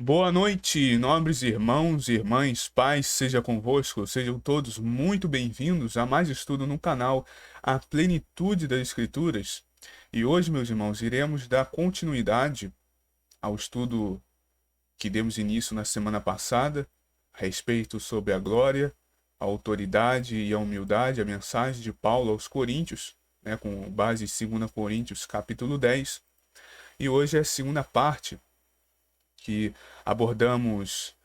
Boa noite, nobres irmãos e irmãs, paz seja convosco, sejam todos muito bem-vindos a mais estudo no canal A Plenitude das Escrituras. E hoje, meus irmãos, iremos dar continuidade ao estudo que demos início na semana passada, a respeito sobre a glória, a autoridade e a humildade, a mensagem de Paulo aos Coríntios, com base em 2 Coríntios capítulo 10. E hoje é a segunda parte, que abordamos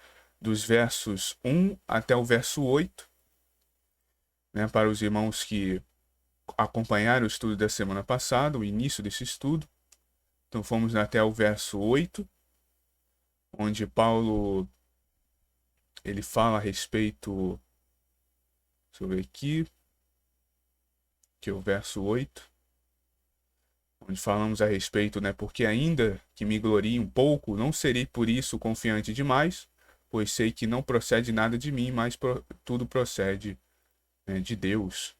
dos versos 1 até o verso 8, para os irmãos que acompanharam o estudo da semana passada, o início desse estudo. Então fomos até o verso 8, onde Paulo ele fala a respeito, deixa eu ver aqui, que é o verso 8, onde falamos a respeito, porque ainda que me glorie um pouco, não serei por isso confiante demais, pois sei que não procede nada de mim, mas tudo procede, de Deus.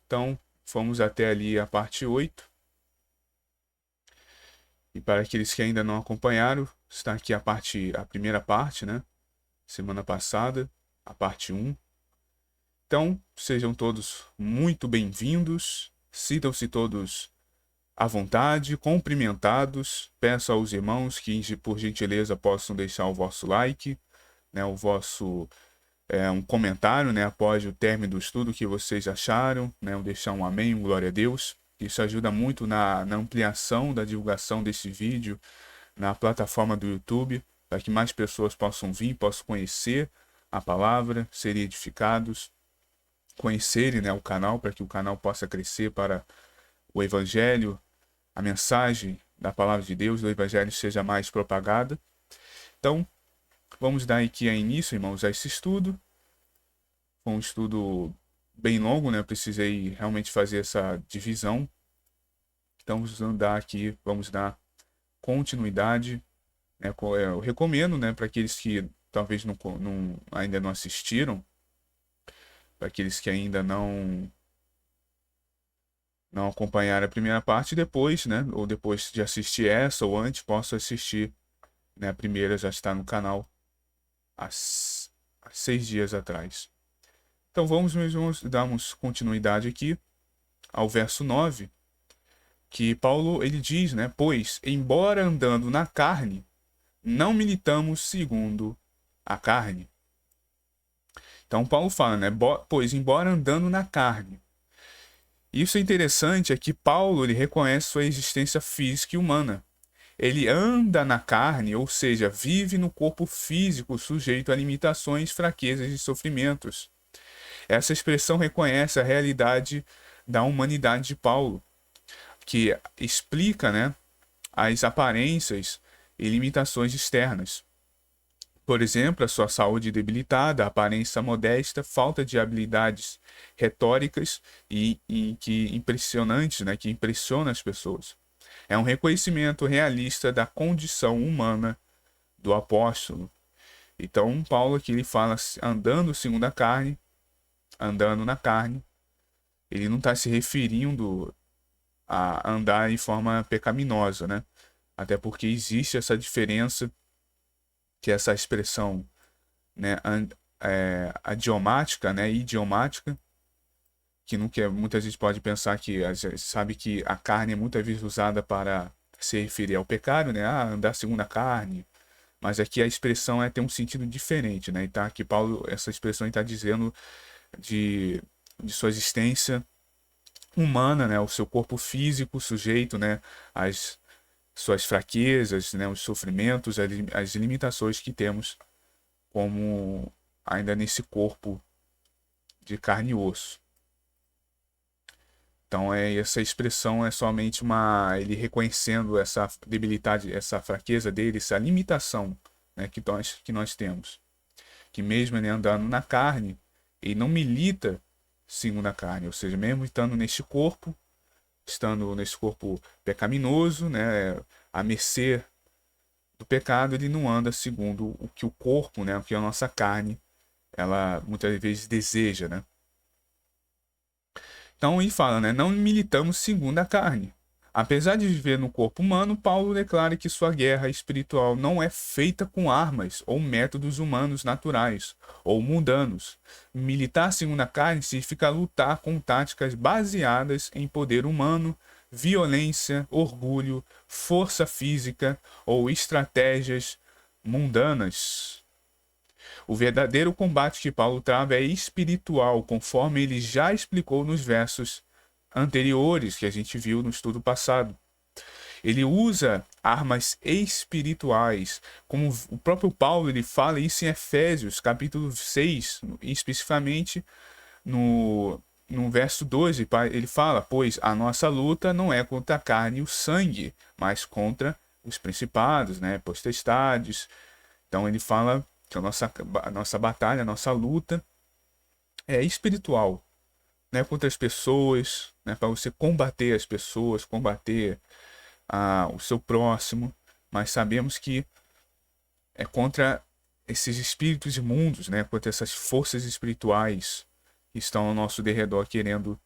Então, fomos até ali a parte 8. E para aqueles que ainda não acompanharam, está aqui a primeira parte, semana passada, a parte 1. Então, sejam todos muito bem-vindos, sintam-se todos à vontade, cumprimentados. Peço aos irmãos que, por gentileza, possam deixar o vosso like, o vosso um comentário, após o término do estudo, o que vocês acharam, deixar um amém, um glória a Deus. Isso ajuda muito na ampliação da divulgação desse vídeo na plataforma do YouTube, para que mais pessoas possam vir, possam conhecer a palavra, serem edificados, conhecerem, o canal, para que o canal possa crescer para o Evangelho, a mensagem da palavra de Deus, do Evangelho seja mais propagada. Então, vamos dar aqui início, irmãos, a esse estudo. Foi um estudo bem longo, Eu precisei realmente fazer essa divisão. Então, vamos dar continuidade, Eu recomendo, para aqueles que talvez ainda não assistiram, para aqueles que ainda não acompanharam a primeira parte, depois, ou depois de assistir essa, ou antes, posso assistir, a primeira já está no canal há 6 dias atrás. Então vamos darmos continuidade aqui ao verso 9, que Paulo ele diz, pois, embora andando na carne, não militamos segundo a carne. Então Paulo fala, pois, embora andando na carne. Isso é interessante, é que Paulo ele reconhece sua existência física e humana. Ele anda na carne, ou seja, vive no corpo físico sujeito a limitações, fraquezas e sofrimentos. Essa expressão reconhece a realidade da humanidade de Paulo, que explica, as aparências e limitações externas. Por exemplo, a sua saúde debilitada, a aparência modesta, falta de habilidades retóricas e que impressionantes, que impressiona as pessoas. É um reconhecimento realista da condição humana do apóstolo. Então, Paulo aqui ele fala andando segundo a carne, andando na carne. Ele não está se referindo a andar em forma pecaminosa, Até porque existe essa diferença, que é essa expressão, adiomática, idiomática, que muitas vezes pode pensar que sabe que a carne é muitas vezes usada para se referir ao pecado, andar segundo a carne, mas aqui a expressão ter um sentido diferente, E tá aqui Paulo, essa expressão está dizendo de sua existência humana, o seu corpo físico sujeito, às suas fraquezas, os sofrimentos, as limitações que temos como ainda nesse corpo de carne e osso. Então essa expressão é somente ele reconhecendo essa debilidade, essa fraqueza dele, essa limitação, que nós temos. Que mesmo ele andando na carne, ele não milita segundo a carne, ou seja, mesmo estando neste corpo, pecaminoso, à mercê do pecado, ele não anda segundo o que o corpo, o que a nossa carne, ela muitas vezes deseja, Então ele fala, não militamos segundo a carne, Apesar de viver no corpo humano, Paulo declara que sua guerra espiritual não é feita com armas ou métodos humanos naturais ou mundanos. Militar segundo a carne significa lutar com táticas baseadas em poder humano, violência, orgulho, força física ou estratégias mundanas. O verdadeiro combate que Paulo trava é espiritual, conforme ele já explicou nos versos anteriores que a gente viu no estudo passado. Ele usa armas espirituais, como o próprio Paulo ele fala isso em Efésios, capítulo 6, especificamente no verso 12, ele fala: pois a nossa luta não é contra a carne e o sangue, mas contra os principados, né, potestades. Então ele fala que a nossa batalha, a nossa luta é espiritual, né, contra as pessoas, né, para você combater as pessoas, combater o seu próximo, mas sabemos que é contra esses espíritos imundos, né, contra essas forças espirituais que estão ao nosso derredor querendo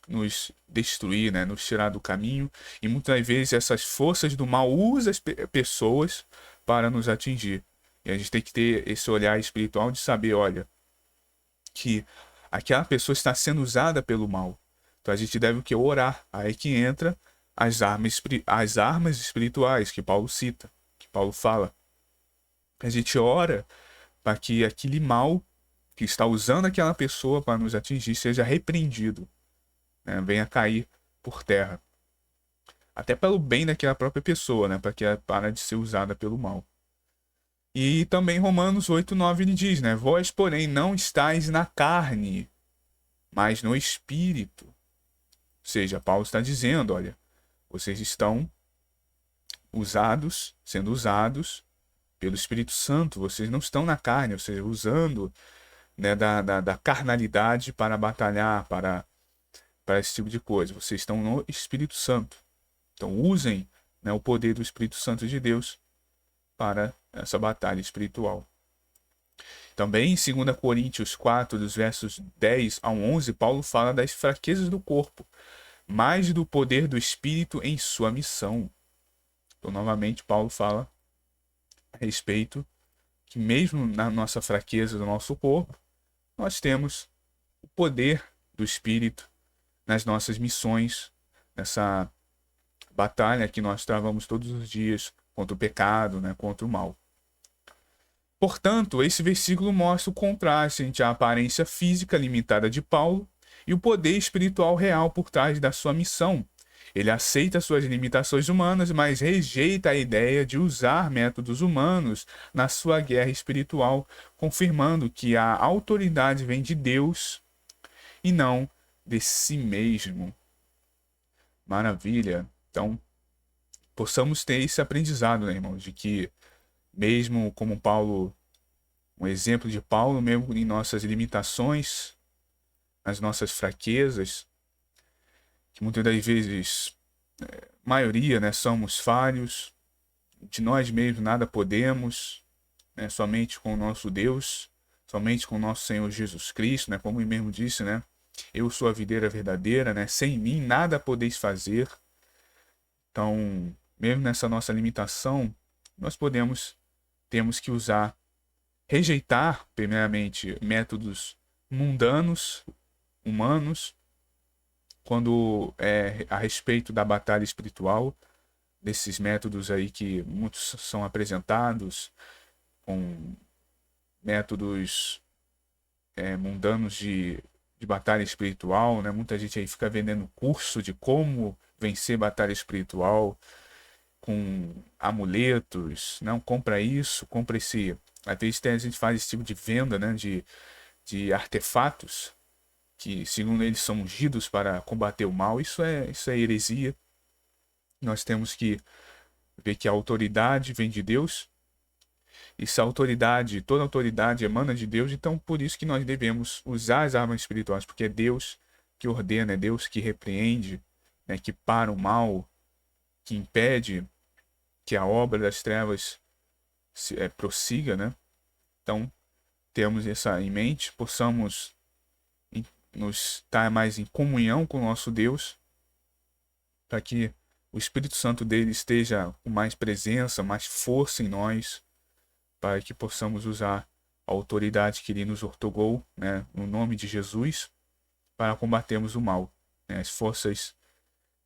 nos destruir, né, nos tirar do caminho, e muitas vezes essas forças do mal usam as pessoas para nos atingir. E a gente tem que ter esse olhar espiritual de saber, olha, que aquela pessoa está sendo usada pelo mal. Então a gente deve o que? Orar. Aí que entra as armas espirituais que Paulo cita, que Paulo fala. A gente ora para que aquele mal que está usando aquela pessoa para nos atingir seja repreendido, né? Venha cair por terra. Até pelo bem daquela própria pessoa, né? Para que ela pare de ser usada pelo mal. E também Romanos 8:9 ele diz, né? Vós, porém, não estáis na carne, mas no espírito. Ou seja, Paulo está dizendo, olha, vocês estão sendo usados pelo Espírito Santo, vocês não estão na carne, ou seja, usando, né, da carnalidade para batalhar, para esse tipo de coisa. Vocês estão no Espírito Santo. Então usem, né, o poder do Espírito Santo de Deus para essa batalha espiritual. Também em 2 Coríntios 4, dos versos 10 ao 11, Paulo fala das fraquezas do corpo, mais do poder do Espírito em sua missão. Então, novamente, Paulo fala a respeito que mesmo na nossa fraqueza do nosso corpo, nós temos o poder do Espírito nas nossas missões, nessa batalha que nós travamos todos os dias contra o pecado, né, contra o mal. Portanto, esse versículo mostra o contraste entre a aparência física limitada de Paulo e o poder espiritual real por trás da sua missão. Ele aceita suas limitações humanas, mas rejeita a ideia de usar métodos humanos na sua guerra espiritual, confirmando que a autoridade vem de Deus e não de si mesmo. Maravilha. Então, possamos ter esse aprendizado, né, irmãos, de que mesmo como Paulo, um exemplo de Paulo, mesmo em nossas limitações, nas nossas fraquezas, que muitas das vezes, maioria, né, somos falhos, de nós mesmos nada podemos, né, somente com o nosso Deus, somente com o nosso Senhor Jesus Cristo, né, como ele mesmo disse, né, eu sou a videira verdadeira, né, sem mim nada podeis fazer. Então, mesmo nessa nossa limitação, nós temos que rejeitar, primeiramente, métodos mundanos, humanos, quando é a respeito da batalha espiritual, desses métodos aí que muitos são apresentados, com métodos mundanos de batalha espiritual, né? Muita gente aí fica vendendo curso de como vencer batalha espiritual, com amuletos, não, compra isso, compra esse. Até a gente faz esse tipo de venda, né, de artefatos que, segundo eles, são ungidos para combater o mal. Isso é heresia. Nós temos que ver que a autoridade vem de Deus. E se a autoridade, toda autoridade emana de Deus, então por isso que nós devemos usar as armas espirituais, porque é Deus que ordena, é Deus que repreende, né, que para o mal, que impede que a obra das trevas prossiga, né? Então, temos isso em mente, possamos nos estar mais em comunhão com o nosso Deus, para que o Espírito Santo dele esteja com mais presença, mais força em nós, para que possamos usar a autoridade que ele nos ortogou, né, no nome de Jesus, para combatermos o mal, né, as forças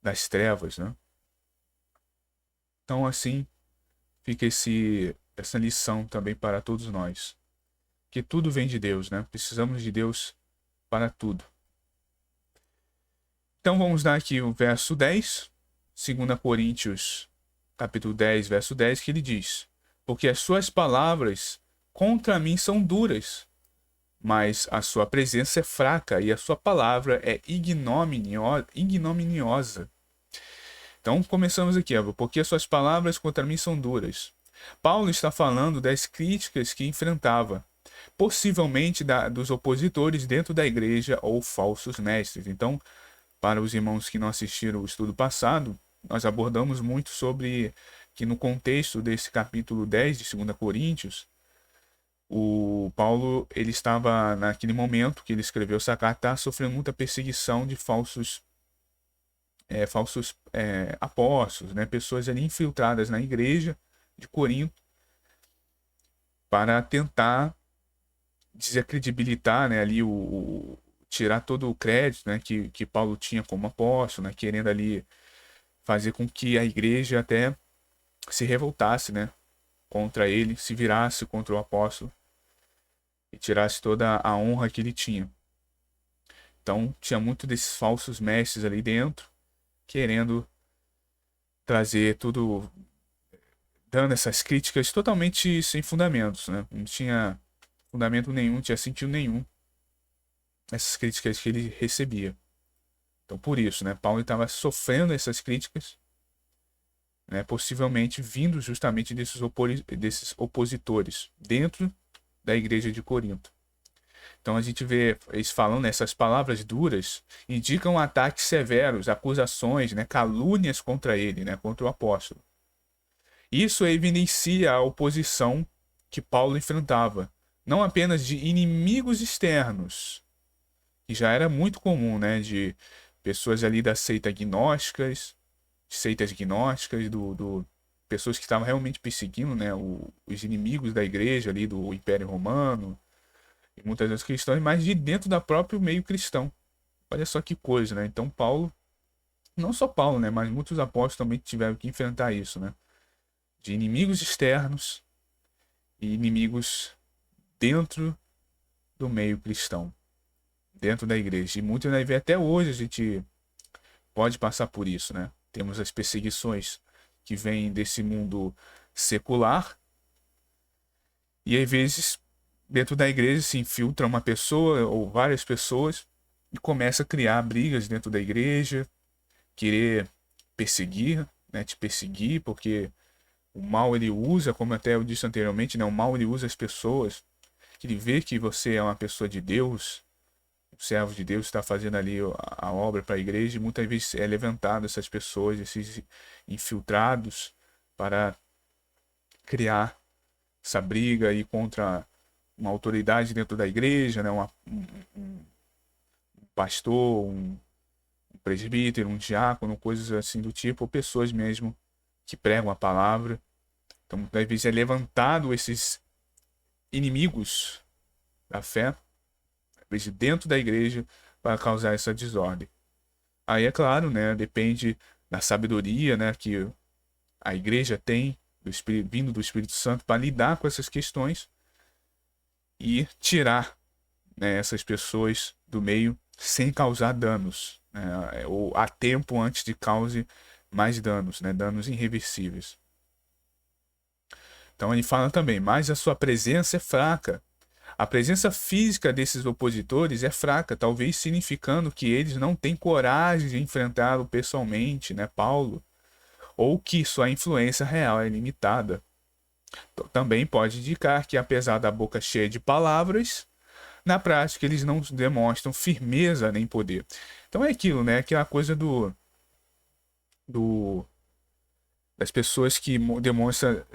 das trevas, né? Então, assim, fica essa lição também para todos nós, que tudo vem de Deus, né? Precisamos de Deus para tudo. Então, vamos dar aqui o verso 10, 2 Coríntios, capítulo 10, verso 10, que ele diz: porque as suas palavras contra mim são duras, mas a sua presença é fraca e a sua palavra é ignominiosa. Então, começamos aqui, porque as suas palavras contra mim são duras. Paulo está falando das críticas que enfrentava, possivelmente dos opositores dentro da igreja ou falsos mestres. Então, para os irmãos que não assistiram o estudo passado, nós abordamos muito sobre que no contexto desse capítulo 10 de 2 Coríntios, o Paulo ele estava naquele momento que ele escreveu essa carta sofrendo muita perseguição de falsos apóstolos, né? Pessoas ali infiltradas na igreja de Corinto para tentar desacredibilitar, né, ali tirar todo o crédito, né, que Paulo tinha como apóstolo, né, querendo ali fazer com que a igreja até se revoltasse, né, contra ele, se virasse contra o apóstolo e tirasse toda a honra que ele tinha. Então tinha muito desses falsos mestres ali dentro, querendo trazer tudo, dando essas críticas totalmente sem fundamentos, né? Não tinha fundamento nenhum, não tinha sentido nenhum essas críticas que ele recebia. Então por isso, né, Paulo estava sofrendo essas críticas, né, possivelmente vindo justamente desses opositores dentro da igreja de Corinto. Então a gente vê eles falando essas palavras duras, indicam ataques severos, acusações, né, calúnias contra ele, né, contra o apóstolo. Isso evidencia a oposição que Paulo enfrentava, não apenas de inimigos externos, que já era muito comum, né, de pessoas ali das seitas gnósticas, pessoas que estavam realmente perseguindo, né, os inimigos da igreja ali do Império Romano, e muitas vezes cristãos, mas de dentro da próprio meio cristão. Olha só que coisa, né? Então Paulo, não só Paulo, né, mas muitos apóstolos também tiveram que enfrentar isso, né? De inimigos externos e inimigos dentro do meio cristão, dentro da igreja. E muitos vai ver até hoje a gente pode passar por isso, né? Temos as perseguições que vêm desse mundo secular e às vezes dentro da igreja se infiltra uma pessoa ou várias pessoas e começa a criar brigas dentro da igreja, querer perseguir, né, te perseguir, porque o mal ele usa, como até eu disse anteriormente, né, o mal ele usa as pessoas, que ele vê que você é uma pessoa de Deus, o servo de Deus está fazendo ali a obra para a igreja, e muitas vezes é levantado essas pessoas, esses infiltrados, para criar essa briga aí contra uma autoridade dentro da igreja, né, um pastor, um presbítero, um diácono, coisas assim do tipo, ou pessoas mesmo que pregam a palavra. Então, muitas vezes é levantado esses inimigos da fé, às vezes dentro da igreja, para causar essa desordem. Aí, é claro, né, depende da sabedoria, né, que a igreja tem, vindo do Espírito Santo, para lidar com essas questões e tirar, né, essas pessoas do meio sem causar danos, né, ou a tempo antes de cause mais danos, né, danos irreversíveis. Então ele fala também, mas a sua presença é fraca. A presença física desses opositores é fraca, talvez significando que eles não têm coragem de enfrentá-lo pessoalmente, né, Paulo, ou que sua influência real é limitada. Também pode indicar que, apesar da boca cheia de palavras, na prática eles não demonstram firmeza nem poder. Então é aquilo, né? Aquela coisa do das pessoas que demonstram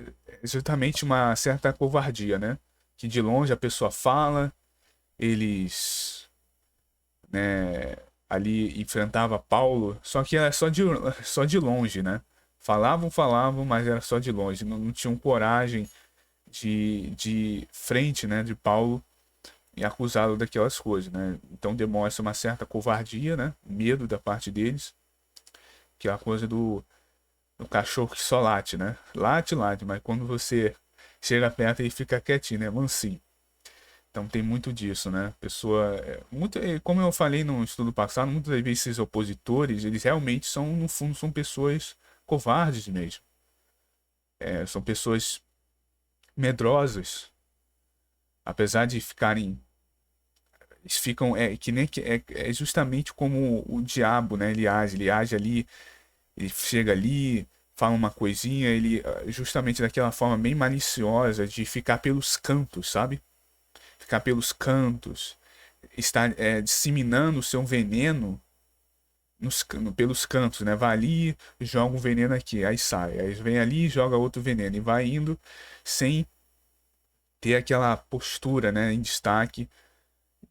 exatamente uma certa covardia, né? Que de longe a pessoa fala, eles, né, ali enfrentava Paulo, só que era só de longe, né? Falavam, mas era só de longe, não tinham coragem de frente, né, de Paulo e acusá-lo daquelas coisas, né? Então demonstra uma certa covardia, né? Medo da parte deles, que é a coisa do cachorro que só late, né? Late, mas quando você chega perto ele fica quietinho, né? Mansinho. Então tem muito disso, né? Pessoa, como eu falei no estudo passado, muitas das vezes esses opositores, eles realmente são, no fundo, são pessoas covardes mesmo. São pessoas medrosas, apesar de ficarem, eles ficam, que nem é justamente como o diabo, né? Ele age ali, ele chega ali, fala uma coisinha, ele justamente daquela forma bem maliciosa de ficar pelos cantos, sabe? Ficar pelos cantos, estar disseminando o seu veneno pelos cantos, né? Vai ali, joga um veneno aqui, aí sai. Aí vem ali, joga outro veneno e vai indo sem ter aquela postura, né, em destaque,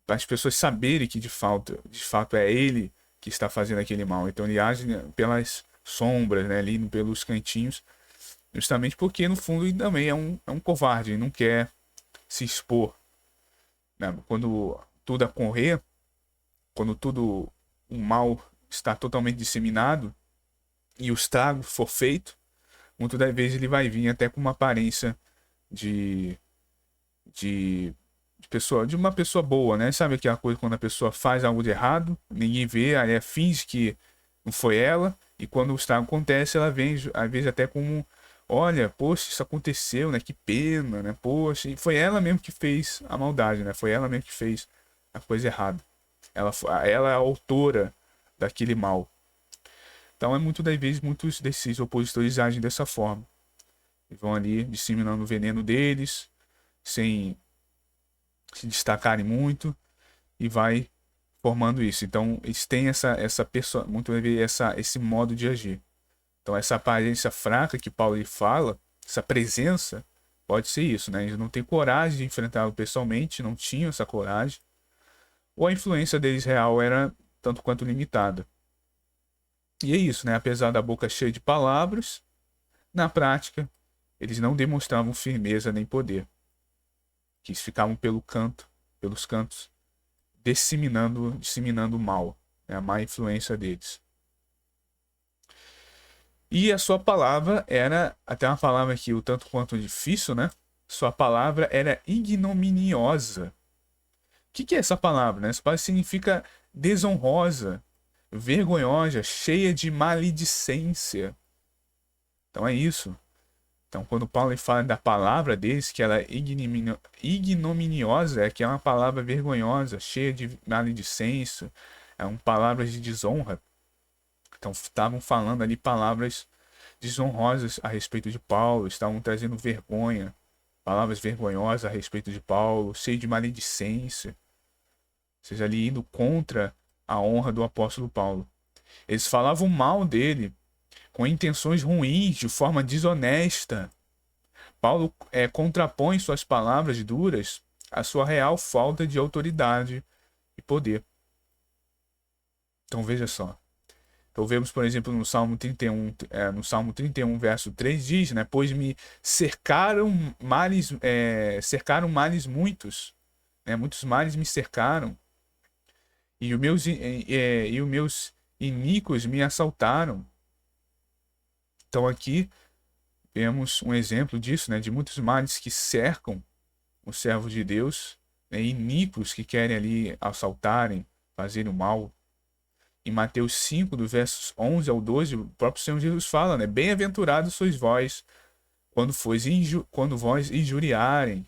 para as pessoas saberem que de fato é ele que está fazendo aquele mal. Então ele age, né, pelas sombras, né, ali pelos cantinhos, justamente porque no fundo ele também é um covarde, ele não quer se expor, né? Quando tudo ocorrer, quando tudo o mal está totalmente disseminado e o estrago for feito, muitas das vezes ele vai vir até com uma aparência de, de, de uma pessoa boa, né? Sabe aquela coisa quando a pessoa faz algo de errado, ninguém vê, aí finge que não foi ela, e quando o estrago acontece, ela vem, às vezes, até como: olha, poxa, isso aconteceu, né? Que pena, né? Poxa, e foi ela mesmo que fez a maldade, né? Foi ela mesmo que fez a coisa errada. Ela é a autora daquele mal. Então, muito das vezes, muitos desses opositores agem dessa forma. Eles vão ali disseminando o veneno deles, sem se destacarem muito, e vai formando isso. Então, eles têm essa pessoa, muito das vezes, esse modo de agir. Então, essa aparência fraca que Paulo ele fala, essa presença, pode ser isso, né? Eles não têm coragem de enfrentá-lo pessoalmente, não tinham essa coragem, ou a influência deles real era tanto quanto limitada. E é isso, né? Apesar da boca cheia de palavras, na prática, eles não demonstravam firmeza nem poder, que eles ficavam pelos cantos, disseminando o mal, né? A má influência deles. E a sua palavra era, até uma palavra que o tanto quanto difícil, né? Sua palavra era ignominiosa. O que é essa palavra, né? Essa palavra significa desonrosa, vergonhosa, cheia de maledicência. Então é isso. Então, quando Paulo fala da palavra deles, que ela é ignominiosa, é que é uma palavra vergonhosa, cheia de maledicência, é uma palavra de desonra. Então, estavam falando ali palavras desonrosas a respeito de Paulo, estavam trazendo vergonha, palavras vergonhosas a respeito de Paulo, cheio de maledicência, ou seja, ali indo contra a honra do apóstolo Paulo. Eles falavam mal dele, com intenções ruins, de forma desonesta. Paulo contrapõe suas palavras duras à sua real falta de autoridade e poder. Então veja só. Então vemos, por exemplo, no Salmo 31, verso 3 diz, né? Pois me cercaram males muitos, né? Muitos males me cercaram, e os meus iníquos me assaltaram. Então aqui vemos um exemplo disso, né? De muitos males que cercam os servos de Deus, né? Iníquos que querem ali assaltarem, fazerem o mal. Em Mateus 5, do versos 11 ao 12, o próprio Senhor Jesus fala, né? Bem-aventurados sois vós, quando vós injuriarem,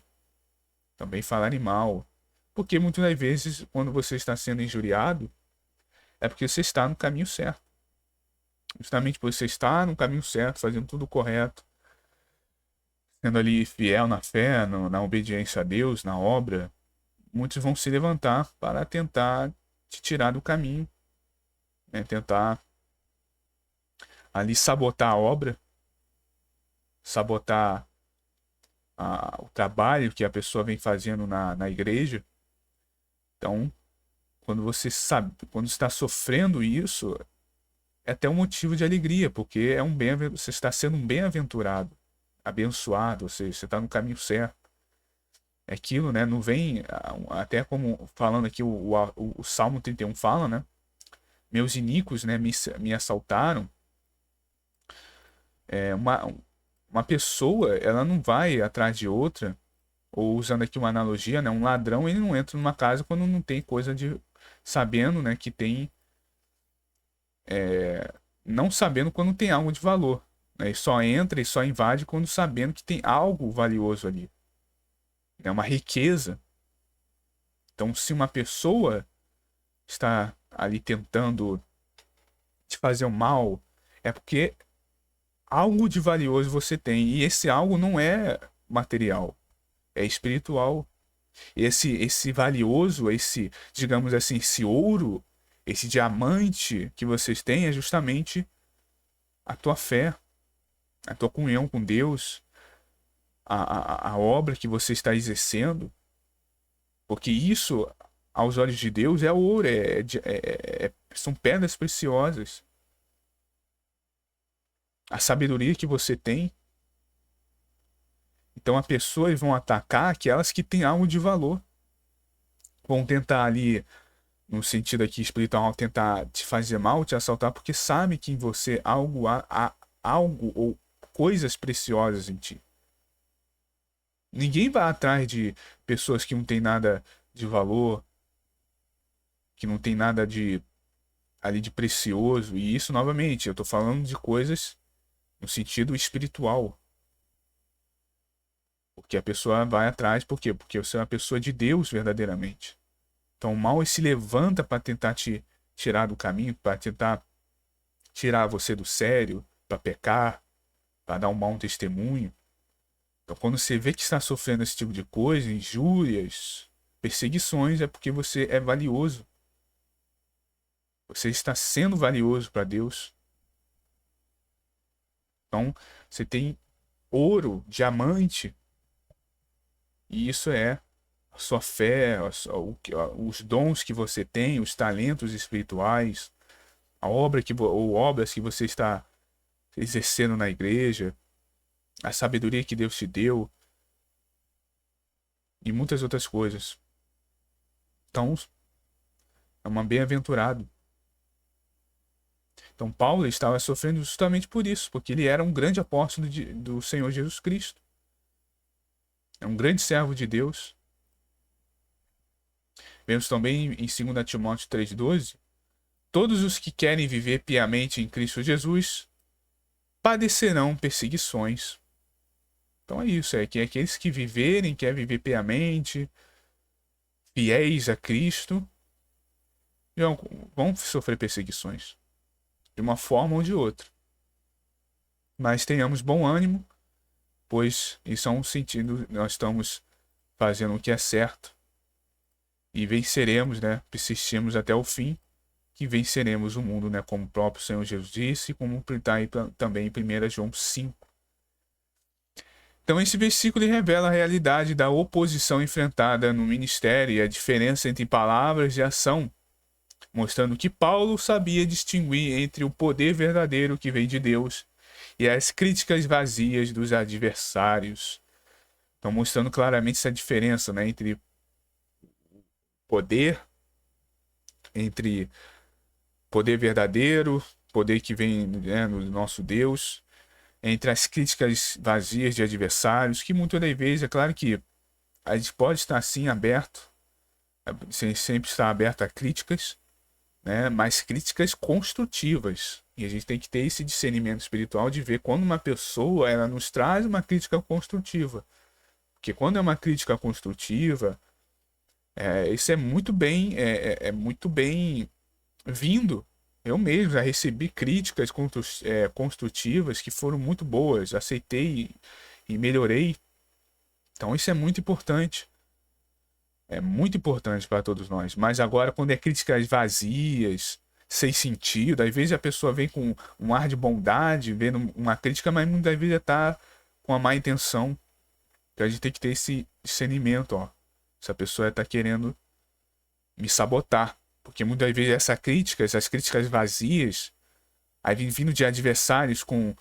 também falarem mal. Porque muitas das vezes, quando você está sendo injuriado, é porque você está no caminho certo. Justamente por você estar no caminho certo, fazendo tudo correto, sendo ali fiel na fé, na obediência a Deus, na obra, muitos vão se levantar para tentar te tirar do caminho, né? Tentar ali sabotar a obra, sabotar o trabalho que a pessoa vem fazendo na igreja. Então, quando você sabe, quando está sofrendo isso, é até um motivo de alegria, porque você está sendo um bem-aventurado, abençoado, ou seja, você está no caminho certo. É aquilo, né? Não vem, até como falando aqui, o Salmo 31 fala, né? Meus iníquos, né, me assaltaram. É, uma pessoa, ela não vai atrás de outra, ou usando aqui uma analogia, né? Um ladrão, ele não entra numa casa quando não tem coisa de... Sabendo, né, que tem... Não sabendo quando tem algo de valor. Né? E só entra e só invade quando sabendo que tem algo valioso ali. É uma riqueza. Então, se uma pessoa está ali tentando te fazer o mal, é porque algo de valioso você tem. E esse algo não é material, é espiritual. Esse valioso, esse, digamos assim, esse ouro, esse diamante que vocês têm é justamente a tua fé, a tua comunhão com Deus, a obra que você está exercendo. Porque isso, aos olhos de Deus, é ouro, são pedras preciosas. A sabedoria que você tem. Então, as pessoas vão atacar aquelas que têm algo de valor. Vão tentar ali, no sentido aqui espiritual, tentar te fazer mal, te assaltar, porque sabe que em você há algo ou coisas preciosas em ti. Ninguém vai atrás de pessoas que não têm nada de valor, que não tem nada de ali de precioso. E isso, novamente, eu estou falando de coisas no sentido espiritual. Porque a pessoa vai atrás, por quê? Porque você é uma pessoa de Deus verdadeiramente. Então o mal se levanta para tentar te tirar do caminho, para tentar tirar você do sério, para pecar, para dar um mau testemunho. Então quando você vê que está sofrendo esse tipo de coisa, injúrias, perseguições, é porque você é valioso. Você está sendo valioso para Deus. Então você tem ouro, diamante, e isso é a sua fé, os dons que você tem, os talentos espirituais, a obra ou obras que você está exercendo na igreja, a sabedoria que Deus te deu e muitas outras coisas. Então, é uma bem-aventurado. Então, Paulo estava sofrendo justamente por isso, porque ele era um grande apóstolo do Senhor Jesus Cristo. É um grande servo de Deus. Vemos também em 2 Timóteo 3,12: todos os que querem viver piamente em Cristo Jesus padecerão perseguições. Então é isso, é que aqueles que viverem, querem viver piamente, fiéis a Cristo, vão sofrer perseguições, de uma forma ou de outra. Mas tenhamos bom ânimo, pois isso é um sentido, nós estamos fazendo o que é certo e venceremos, né? Persistimos até o fim, que venceremos o mundo, né? Como o próprio Senhor Jesus disse, como está aí também em 1 João 5. Então esse versículo revela a realidade da oposição enfrentada no ministério e a diferença entre palavras e ação, mostrando que Paulo sabia distinguir entre o poder verdadeiro que vem de Deus e as críticas vazias dos adversários. Então mostrando claramente essa diferença, né, entre poder, entre poder verdadeiro, poder que vem, né, do nosso Deus, entre as críticas vazias de adversários, que muitas das vezes, é claro que a gente pode estar assim aberto, sempre estar aberto a críticas, né, mas críticas construtivas. E a gente tem que ter esse discernimento espiritual de ver quando uma pessoa ela nos traz uma crítica construtiva. Porque quando é uma crítica construtiva, isso é muito bem vindo. Eu mesmo já recebi críticas construtivas que foram muito boas, aceitei e melhorei. Então isso é muito importante. É muito importante para todos nós. Mas agora, quando é críticas vazias, sem sentido, às vezes a pessoa vem com um ar de bondade, vendo uma crítica, mas muitas vezes está com a má intenção. Então a gente tem que ter esse discernimento, ó. Essa pessoa está querendo me sabotar. Porque muitas vezes essas críticas vazias, aí vindo de adversários com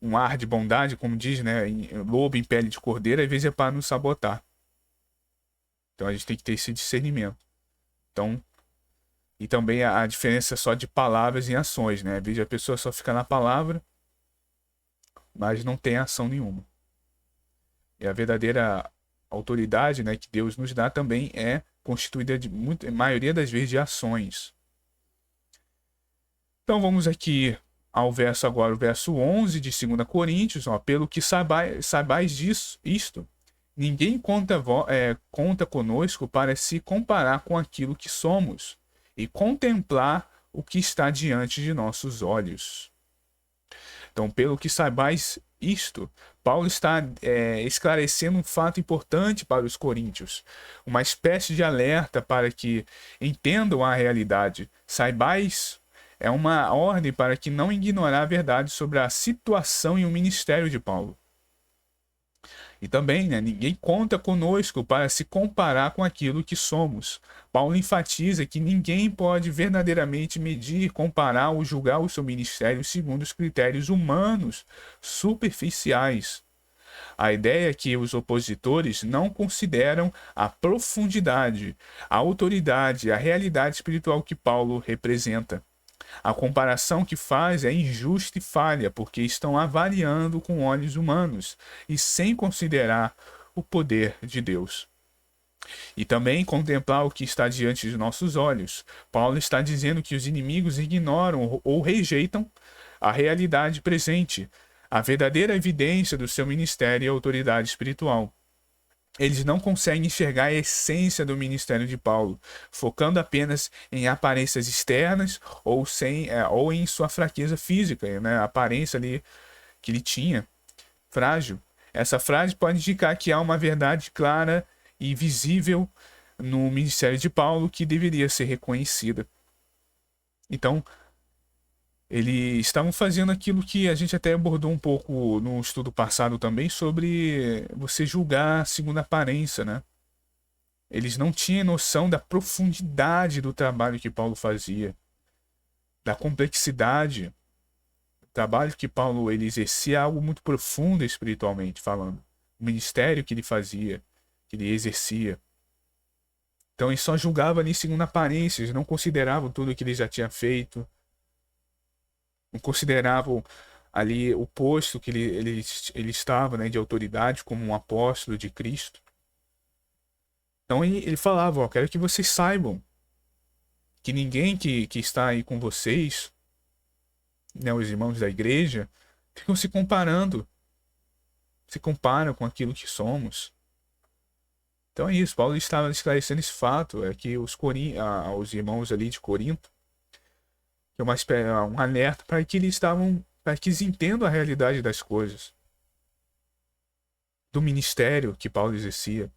um ar de bondade, como diz, né, lobo em pele de cordeiro, às vezes é para nos sabotar. Então a gente tem que ter esse discernimento. Então, e também a diferença só de palavras e ações, né? Às vezes a pessoa só fica na palavra, mas não tem ação nenhuma. E a verdadeira autoridade, né, que Deus nos dá também é constituída de a maioria das vezes de ações. Então vamos aqui ao verso agora, o verso 11 de 2 Coríntios, ó, pelo que sabais disso, isto, ninguém conta conosco para se comparar com aquilo que somos e contemplar o que está diante de nossos olhos. Então, pelo que saibais isto, Paulo está esclarecendo um fato importante para os coríntios, uma espécie de alerta para que entendam a realidade. Saibais é uma ordem para que não ignorar a verdade sobre a situação e o ministério de Paulo. E também, né, ninguém conta conosco para se comparar com aquilo que somos. Paulo enfatiza que ninguém pode verdadeiramente medir, comparar ou julgar o seu ministério segundo os critérios humanos superficiais. A ideia é que os opositores não consideram a profundidade, a autoridade, a realidade espiritual que Paulo representa. A comparação que faz é injusta e falha, porque estão avaliando com olhos humanos e sem considerar o poder de Deus. E também contemplar o que está diante de nossos olhos. Paulo está dizendo que os inimigos ignoram ou rejeitam a realidade presente, a verdadeira evidência do seu ministério e autoridade espiritual. Eles não conseguem enxergar a essência do ministério de Paulo, focando apenas em aparências externas ou em sua fraqueza física, né? A aparência ali que ele tinha, frágil. Essa frase pode indicar que há uma verdade clara e visível no ministério de Paulo que deveria ser reconhecida. Então, eles estavam fazendo aquilo que a gente até abordou um pouco no estudo passado também, sobre você julgar segundo a aparência, né? Eles não tinham noção da profundidade do trabalho que Paulo fazia, da complexidade. O trabalho que Paulo ele exercia é algo muito profundo espiritualmente falando. O ministério que ele fazia, que ele exercia. Então ele só julgava ali segundo a aparência, eles não consideravam tudo o que ele já tinha feito, não consideravam ali o posto que ele estava, né, de autoridade como um apóstolo de Cristo. Então ele falava, ó, quero que vocês saibam que ninguém que está aí com vocês, né, os irmãos da igreja, ficam se comparando, se comparam com aquilo que somos. Então é isso, Paulo estava esclarecendo esse fato, é que os irmãos ali de Corinto, que é um alerta para que para que eles entendam a realidade das coisas, do ministério que Paulo exercia.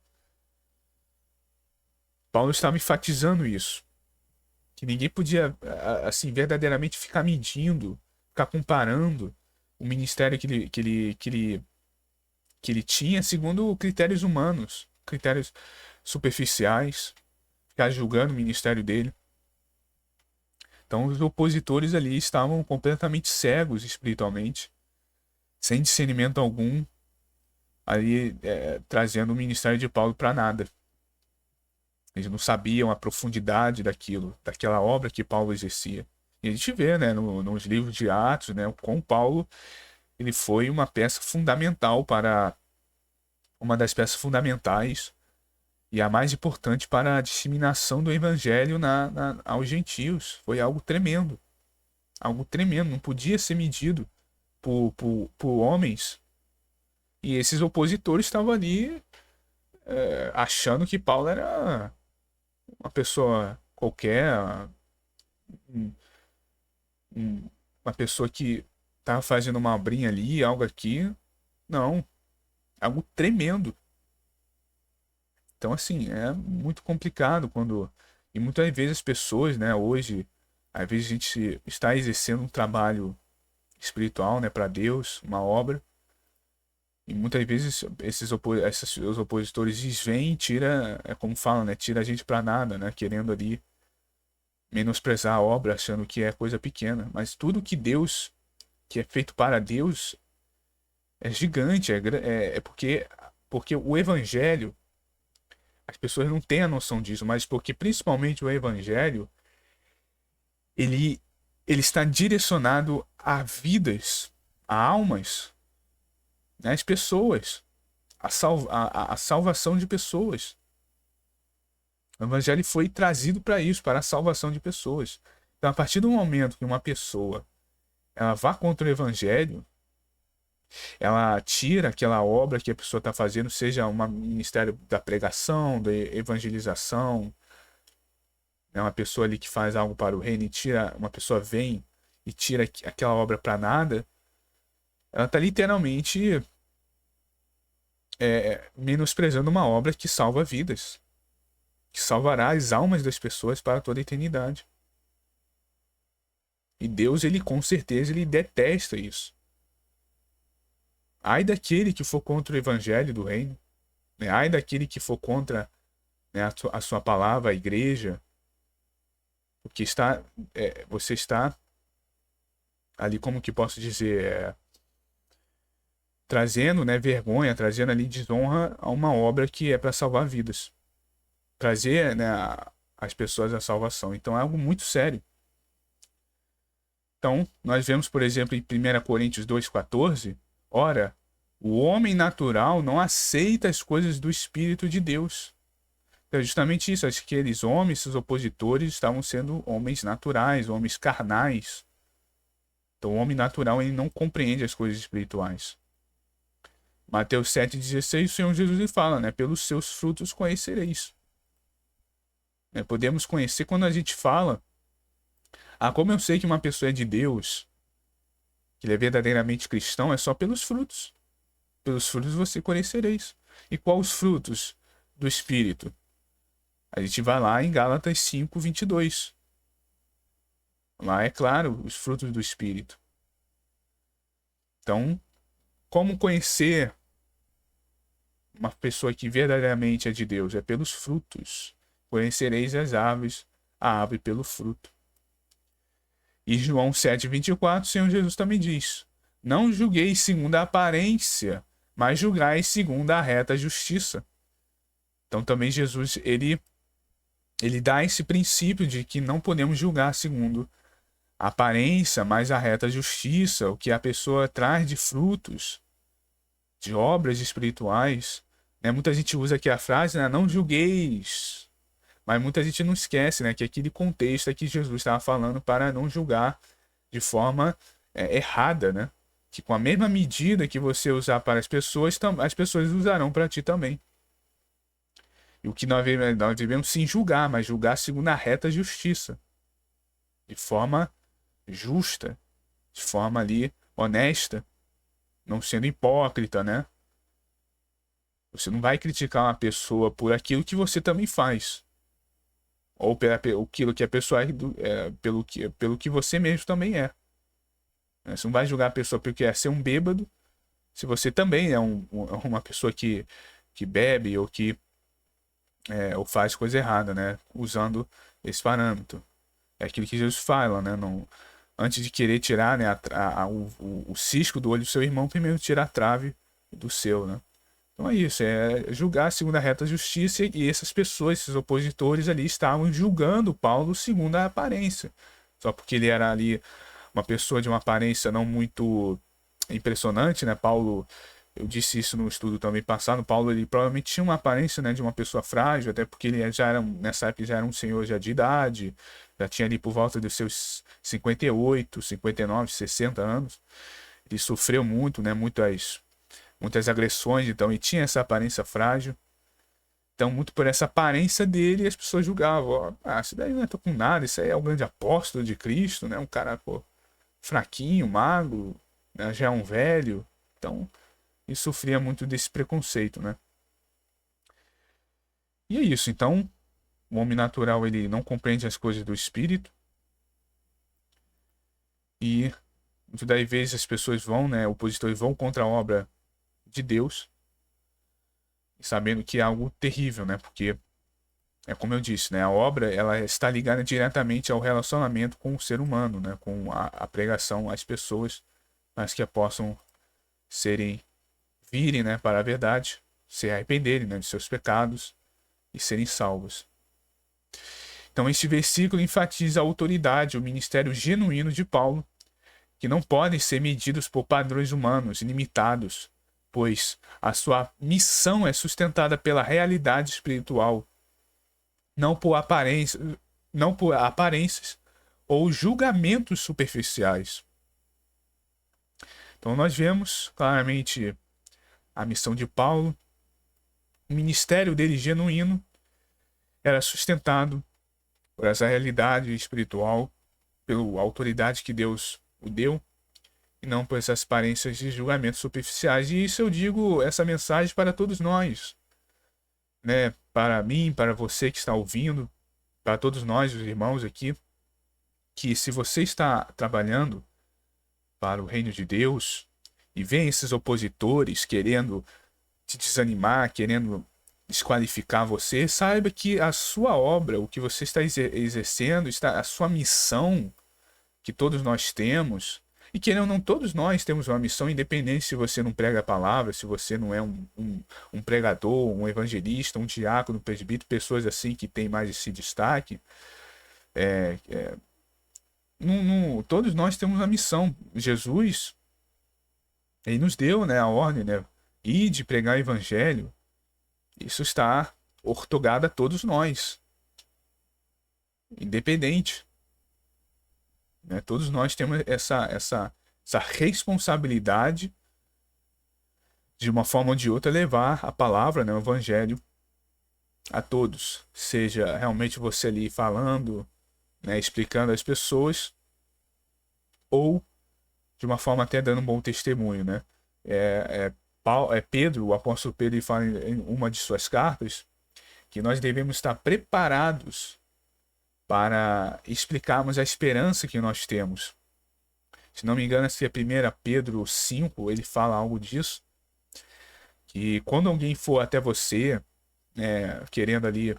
Paulo estava enfatizando isso, que ninguém podia, assim, verdadeiramente ficar medindo, ficar comparando o ministério que ele tinha segundo critérios humanos, critérios superficiais, ficar julgando o ministério dele. Então os opositores ali estavam completamente cegos espiritualmente, sem discernimento algum, ali trazendo o ministério de Paulo para nada. Eles não sabiam a profundidade daquela obra que Paulo exercia. E a gente vê, né, nos livros de Atos, né, como Paulo ele foi uma peça fundamental uma das peças fundamentais e a mais importante para a disseminação do evangelho aos gentios. Foi algo tremendo, não podia ser medido por homens. E esses opositores estavam ali achando que Paulo era uma pessoa qualquer, um- uma pessoa que estava fazendo uma obrinha ali, algo aqui. Não, algo tremendo. Então, assim, é muito complicado quando. E muitas vezes as pessoas, né, hoje, às vezes a gente está exercendo um trabalho espiritual, né, para Deus, uma obra. E muitas vezes os opositores vêm e tira, é como falam, né? Tira a gente pra nada, né? Querendo ali menosprezar a obra, achando que é coisa pequena. Mas tudo que é feito para Deus, é gigante. É porque o Evangelho, as pessoas não têm a noção disso, mas porque principalmente o Evangelho, ele, ele está direcionado a vidas, a almas, né? As pessoas, a salvação de pessoas. O Evangelho foi trazido para isso, para a salvação de pessoas. Então, a partir do momento que uma pessoa ela vá contra o Evangelho, ela tira aquela obra que a pessoa está fazendo, seja um ministério da pregação, da evangelização, né? Uma pessoa ali que faz algo para o reino e tira, uma pessoa vem e tira aquela obra para nada, ela está literalmente menosprezando uma obra que salva vidas, que salvará as almas das pessoas para toda a eternidade. E Deus, ele com certeza, ele detesta isso. Ai daquele que for contra o evangelho do reino, né? Ai daquele que for contra, né, a sua palavra, a igreja, porque você está ali, como que posso dizer, trazendo, né, vergonha, trazendo ali desonra a uma obra que é para salvar vidas, trazer, né, as pessoas à salvação. Então é algo muito sério. Então, nós vemos, por exemplo, em 1 Coríntios 2,14, ora, o homem natural não aceita as coisas do Espírito de Deus. Então, é justamente isso, aqueles homens, seus opositores, estavam sendo homens naturais, homens carnais. Então, o homem natural ele não compreende as coisas espirituais. Mateus 7,16, o Senhor Jesus lhe fala, né? Pelos seus frutos conhecereis. Podemos conhecer quando a gente fala, como eu sei que uma pessoa é de Deus, que ele é verdadeiramente cristão, é só pelos frutos. Pelos frutos você conhecereis. E quais os frutos do Espírito? A gente vai lá em Gálatas 5:22. Lá é claro os frutos do Espírito. Então, como conhecer uma pessoa que verdadeiramente é de Deus? É pelos frutos. Conhecereis as árvores, a árvore pelo fruto. E João 7:24, o Senhor Jesus também diz: não julgueis segundo a aparência, mas julgai segundo a reta justiça. Então também Jesus, ele dá esse princípio de que não podemos julgar segundo a aparência, mas a reta justiça, o que a pessoa traz de frutos, de obras espirituais. Né? Muita gente usa aqui a frase, né? Não julgueis. Mas muita gente não esquece, né? Que aquele contexto é que Jesus estava falando para não julgar de forma errada, né? Que com a mesma medida que você usar para as pessoas usarão para ti também. E o que nós devemos sim julgar, mas julgar segundo a reta justiça. De forma justa, de forma ali honesta, não sendo hipócrita, né? Você não vai criticar uma pessoa por aquilo que você também faz. Ou aquilo que a pessoa pelo que você mesmo também é. Você não vai julgar a pessoa porque é ser um bêbado, se você também é uma pessoa que bebe ou faz coisa errada, né? Usando esse parâmetro. É aquilo que Jesus fala, né? Não, antes de querer tirar, né, o cisco do olho do seu irmão, primeiro tira a trave do seu, né? Então é isso, é julgar segundo a reta justiça, e essas pessoas, esses opositores ali, estavam julgando Paulo segundo a aparência. Só porque ele era ali uma pessoa de uma aparência não muito impressionante, né? Paulo, eu disse isso no estudo também passado, Paulo ele provavelmente tinha uma aparência, né, de uma pessoa frágil, até porque ele já era, nessa época já era um senhor já de idade, já tinha ali por volta dos seus 58, 59, 60 anos. Ele sofreu muito, né, muitas agressões, então, e tinha essa aparência frágil. Então, muito por essa aparência dele, as pessoas julgavam, ó, isso daí não é com nada, isso aí é o grande apóstolo de Cristo, né? Um cara, pô, fraquinho, magro, né? Já é um velho. Então, ele sofria muito desse preconceito, né? E é isso, então, o homem natural, ele não compreende as coisas do espírito, e muitas das vezes as pessoas vão, né, opositores vão contra a obra de Deus, sabendo que é algo terrível, né? Porque é como eu disse, né? A obra ela está ligada diretamente ao relacionamento com o ser humano, né? Com a pregação às pessoas, mas que possam virem, né, para a verdade, se arrependerem, né, de seus pecados e serem salvos. Então, este versículo enfatiza a autoridade, o ministério genuíno de Paulo, que não podem ser medidos por padrões humanos limitados, pois a sua missão é sustentada pela realidade espiritual, não por aparências ou julgamentos superficiais. Então, nós vemos claramente a missão de Paulo, o ministério dele genuíno era sustentado por essa realidade espiritual, pela autoridade que Deus o deu, e não por essas aparências de julgamentos superficiais. E isso eu digo, essa mensagem para todos nós, né? Para mim, para você que está ouvindo, para todos nós, os irmãos aqui, que se você está trabalhando para o reino de Deus e vem esses opositores querendo te desanimar, querendo desqualificar você, saiba que a sua obra, o que você está exercendo, a sua missão que todos nós temos, e querendo ou não, todos nós temos uma missão, independente se você não prega a palavra, se você não é um pregador, um evangelista, um diácono, um presbítero, pessoas assim que têm mais esse destaque. Todos nós temos uma missão. Jesus, ele nos deu, né, a ordem, né, de pregar o evangelho. Isso está ortogado a todos nós, independente, né? Todos nós temos essa responsabilidade de uma forma ou de outra levar a palavra, né, o evangelho a todos, seja realmente você ali falando, né, explicando às pessoas, ou de uma forma até dando um bom testemunho, né? Pedro, o apóstolo Pedro, ele fala em uma de suas cartas que nós devemos estar preparados para explicarmos a esperança que nós temos. Se não me engano, se é 1 Pedro 5, ele fala algo disso, que quando alguém for até você, querendo ali,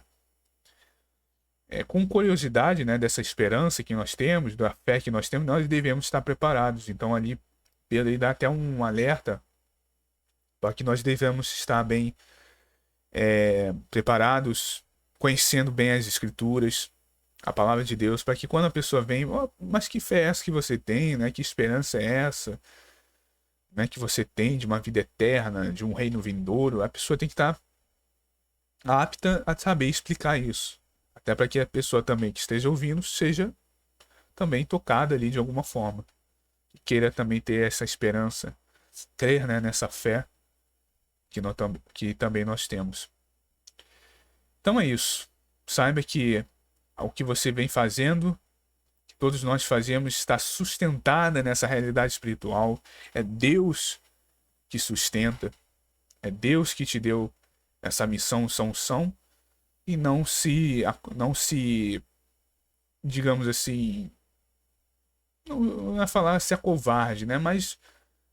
com curiosidade, né, dessa esperança que nós temos, da fé que nós temos, nós devemos estar preparados. Então ali, Pedro ele dá até um alerta para que nós devemos estar bem preparados, conhecendo bem as escrituras, a palavra de Deus, para que quando a pessoa vem, mas que fé é essa que você tem, né? Que esperança é essa, né, que você tem de uma vida eterna, de um reino vindouro? A pessoa tem que estar apta a saber explicar isso, até para que a pessoa também que esteja ouvindo seja também tocada ali de alguma forma, e queira também ter essa esperança, crer, né, nessa fé que também nós temos. Então é isso. Saiba que o que você vem fazendo, que todos nós fazemos, está sustentada nessa realidade espiritual. É Deus que sustenta. É Deus que te deu essa missão, essa unção. E não se, digamos assim, não é falar se acovarde, né? Mas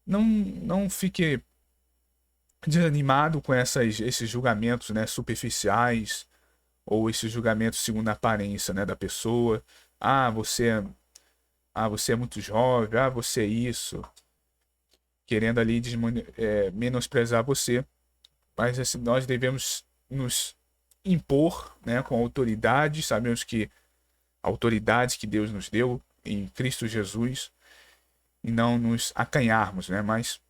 não fique desanimado com esses julgamentos, né, superficiais, ou esses julgamentos segundo a aparência, né, da pessoa. Você é muito jovem, você é isso, querendo ali menosprezar você. Mas assim, nós devemos nos impor, né, com autoridade. Sabemos que a autoridade que Deus nos deu em Cristo Jesus, e não nos acanharmos, né, mas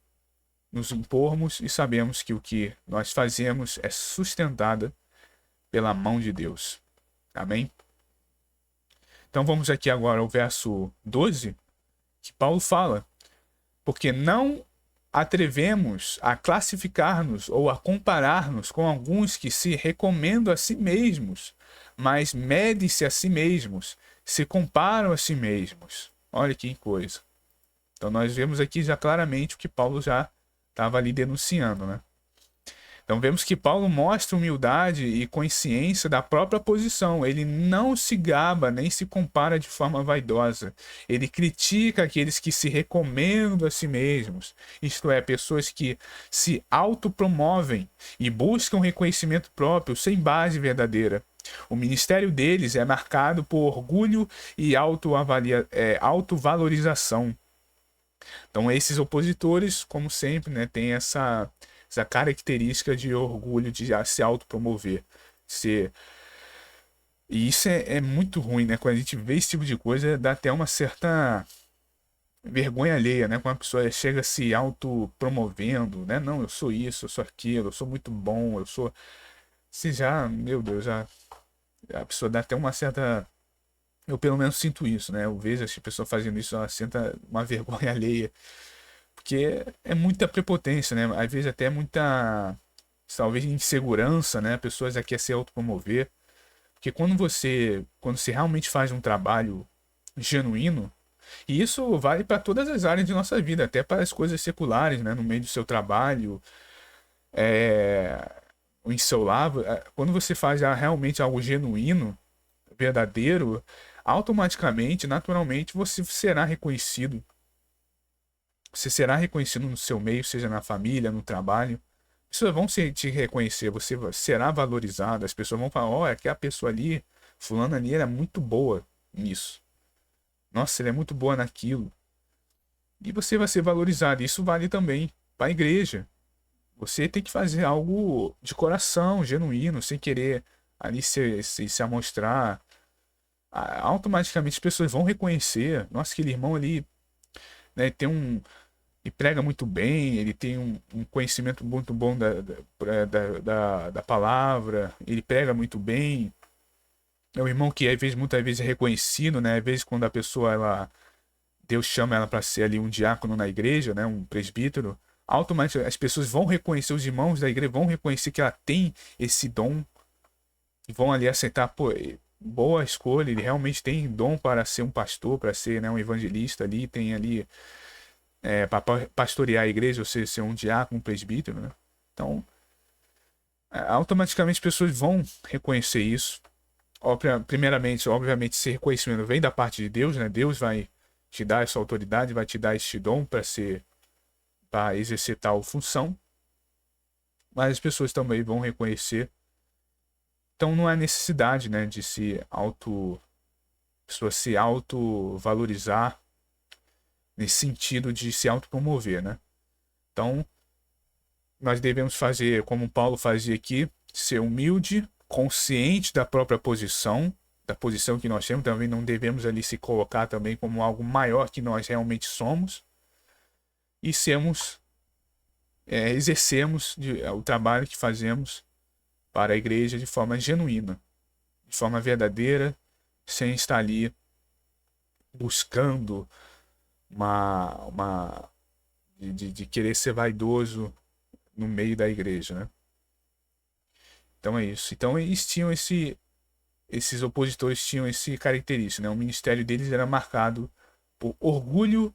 nos impormos, e sabemos que o que nós fazemos é sustentada pela mão de Deus. Amém? Então vamos aqui agora ao verso 12, que Paulo fala: porque não atrevemos a classificar-nos ou a comparar-nos com alguns que se recomendam a si mesmos, mas medem-se a si mesmos, se comparam a si mesmos. Olha que coisa. Então nós vemos aqui já claramente o que Paulo já estava ali denunciando, né? Então vemos que Paulo mostra humildade e consciência da própria posição. Ele não se gaba nem se compara de forma vaidosa. Ele critica aqueles que se recomendam a si mesmos, isto é, pessoas que se autopromovem e buscam reconhecimento próprio sem base verdadeira. O ministério deles é marcado por orgulho e autovalorização. Então esses opositores, como sempre, né, têm essa característica de orgulho, de se autopromover. Se... E isso é muito ruim, né? Quando a gente vê esse tipo de coisa, dá até uma certa vergonha alheia, né? Quando a pessoa chega se autopromovendo, né? Não, eu sou isso, eu sou aquilo, eu sou muito bom, eu sou... Se já, meu Deus, já... A pessoa dá até uma certa... Eu pelo menos sinto isso, né? Eu vejo as pessoas fazendo isso, ela senta uma vergonha alheia. Porque é muita prepotência, né? Às vezes até muita, talvez insegurança, né? Pessoas já querem se autopromover. Porque quando você realmente faz um trabalho genuíno, e isso vale para todas as áreas de nossa vida, até para as coisas seculares, né? No meio do seu trabalho, é, em seu lar, quando você faz realmente algo genuíno, verdadeiro, automaticamente, naturalmente, você será reconhecido. Você será reconhecido no seu meio, seja na família, no trabalho. As pessoas vão te reconhecer, você será valorizado. As pessoas vão falar: olha, que a pessoa ali, fulana ali, ela é muito boa nisso. Nossa, ela é muito boa naquilo. E você vai ser valorizado. Isso vale também para a igreja. Você tem que fazer algo de coração, genuíno, sem querer ali se amostrar. Automaticamente as pessoas vão reconhecer. Nossa, aquele irmão ali, né, tem e prega muito bem, ele tem um conhecimento muito bom da palavra, ele prega muito bem. É um irmão que às vezes, muitas vezes é reconhecido, né? Às vezes quando a pessoa, Deus chama ela para ser ali um diácono na igreja, né? Um presbítero, automaticamente as pessoas vão reconhecer, os irmãos da igreja vão reconhecer que ela tem esse dom e vão ali aceitar, pô, boa escolha, ele realmente tem dom para ser um pastor, para ser, né, um evangelista ali, tem ali para pastorear a igreja, ou seja, ser um diácono, um presbítero, né? Então, automaticamente as pessoas vão reconhecer isso. Primeiramente, obviamente, esse reconhecimento vem da parte de Deus, né? Deus vai te dar essa autoridade, vai te dar este dom para exercer tal função. Mas as pessoas também vão reconhecer. Então, não há necessidade, né, de pessoa se auto-valorizar nesse sentido de se autopromover, né? Então, nós devemos fazer como Paulo fazia aqui, ser humilde, consciente da posição que nós temos, também não devemos ali se colocar também como algo maior que nós realmente somos, e exercemos o trabalho que fazemos para a igreja de forma genuína, de forma verdadeira, sem estar ali buscando de querer ser vaidoso no meio da igreja, né? Então é isso. Então eles tinham esses opositores tinham esse característica, né? O ministério deles era marcado por orgulho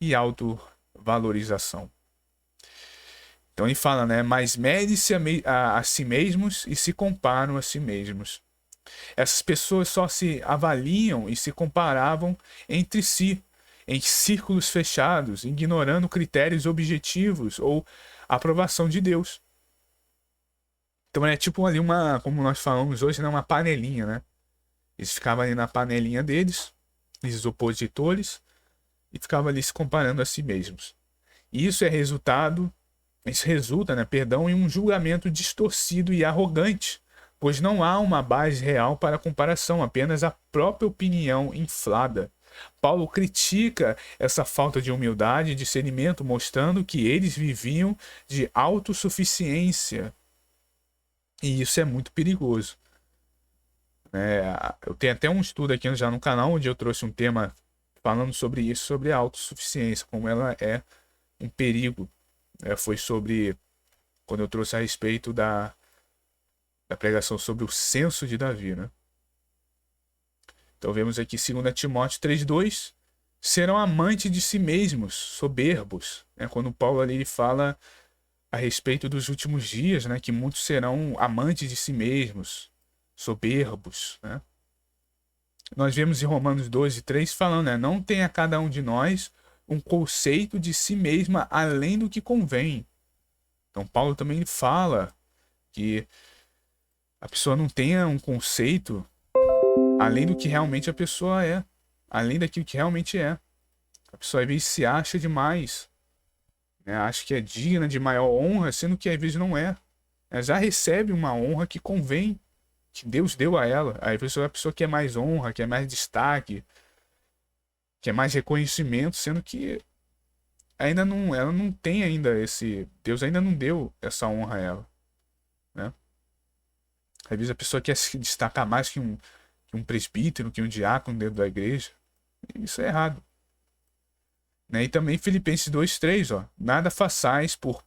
e autovalorização. Então ele fala, né? Mas medem-se a si mesmos e se comparam a si mesmos. Essas pessoas só se avaliam e se comparavam entre si, em círculos fechados, ignorando critérios objetivos ou aprovação de Deus. Então é tipo ali como nós falamos hoje, né, uma panelinha, né? Eles ficavam ali na panelinha deles, esses opositores, e ficavam ali se comparando a si mesmos. E isso resulta, né, perdão, em um julgamento distorcido e arrogante, pois não há uma base real para comparação, apenas a própria opinião inflada. Paulo critica essa falta de humildade e discernimento, mostrando que eles viviam de autossuficiência. E isso é muito perigoso. Eu tenho até um estudo aqui já no canal onde eu trouxe um tema falando sobre isso, sobre a autossuficiência, como ela é um perigo. Foi sobre quando eu trouxe a respeito da pregação sobre o censo de Davi, né? Então vemos aqui 2 Timóteo 3,2: serão amantes de si mesmos, soberbos. Quando Paulo ali ele fala a respeito dos últimos dias, né, que muitos serão amantes de si mesmos, soberbos, né? Nós vemos em Romanos 12:3 falando, né, não tenha cada um de nós um conceito de si mesma além do que convém. Então Paulo também fala que a pessoa não tenha um conceito além do que realmente a pessoa é, além daquilo que realmente é. A pessoa às vezes se acha demais, né? Acha que é digna de maior honra, sendo que às vezes não é. Ela já recebe uma honra que convém, que Deus deu a ela. Aí a pessoa quer mais honra, quer mais destaque, quer mais reconhecimento, sendo que ainda não, ela não tem ainda esse, Deus ainda não deu essa honra a ela, né? Às vezes a pessoa quer se destacar mais que um presbítero, que um diácono dentro da igreja. Isso é errado. Né? E também Filipenses 2:3, ó, nada façais por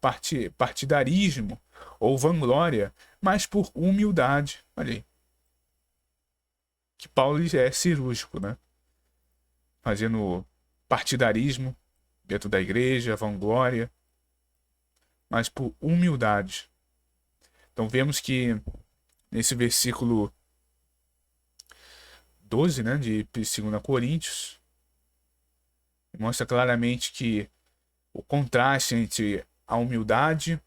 partidarismo ou vanglória, mas por humildade. Olha aí. Que Paulo é cirúrgico, né? Fazendo partidarismo dentro da igreja, vanglória, mas por humildade. Então vemos que nesse versículo 12, né, de 2 Coríntios, mostra claramente que o contraste entre a humildade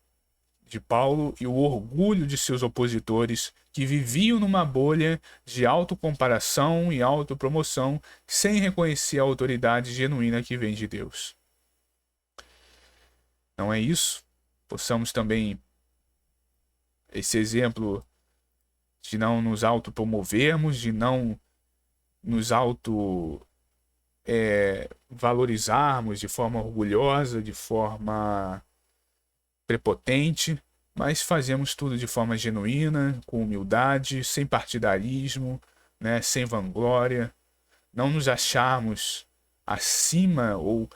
de Paulo e o orgulho de seus opositores que viviam numa bolha de autocomparação e autopromoção sem reconhecer a autoridade genuína que vem de Deus. Não é isso? Possamos também esse exemplo de não nos autopromovermos, de não nos valorizarmos de forma orgulhosa, de forma prepotente, mas fazemos tudo de forma genuína, com humildade, sem partidarismo, né, sem vanglória, não nos acharmos acima ou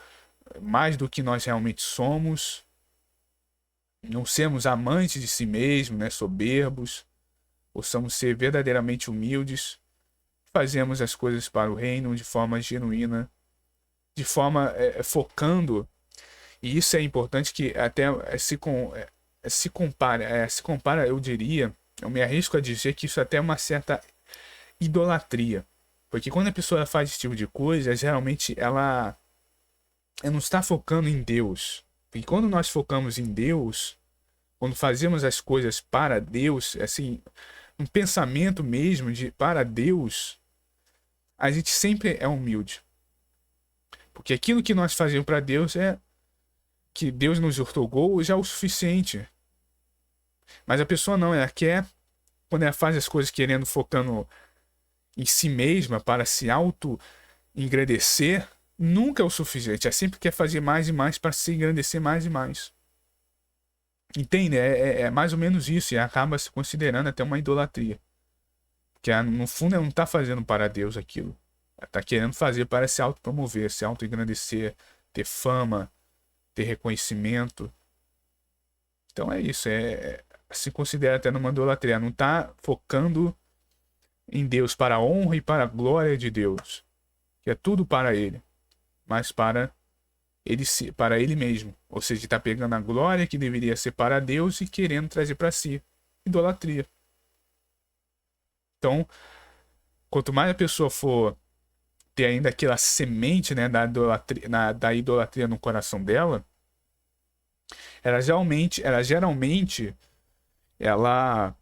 mais do que nós realmente somos, não sermos amantes de si mesmos, né, soberbos, possamos ser verdadeiramente humildes, fazemos as coisas para o reino de forma genuína, de forma focando. E isso é importante que até se compara, eu diria, eu me arrisco a dizer que isso até é uma certa idolatria. Porque quando a pessoa faz esse tipo de coisa, geralmente ela não está focando em Deus. Porque quando nós focamos em Deus, quando fazemos as coisas para Deus, assim, um pensamento mesmo de para Deus, a gente sempre é humilde. Porque aquilo que nós fazemos para Deus é que Deus nos outorgou já é o suficiente. Mas a pessoa não, ela quer, quando ela faz as coisas querendo, focando em si mesma para se auto-engrandecer, nunca é o suficiente. Ela sempre quer fazer mais e mais para se engrandecer mais e mais. Entende? É mais ou menos isso, e acaba se considerando até uma idolatria. Que no fundo ela não está fazendo para Deus aquilo. Ela está querendo fazer para se autopromover, se auto-engrandecer, ter fama, ter reconhecimento. Então é isso, se considera até numa idolatria. Não está focando em Deus para a honra e para a glória de Deus, que é tudo para Ele, mas para ele mesmo. Ou seja, está pegando a glória que deveria ser para Deus e querendo trazer para si. Idolatria. Então, quanto mais a pessoa for ter ainda aquela semente, né, da idolatria no coração dela, ela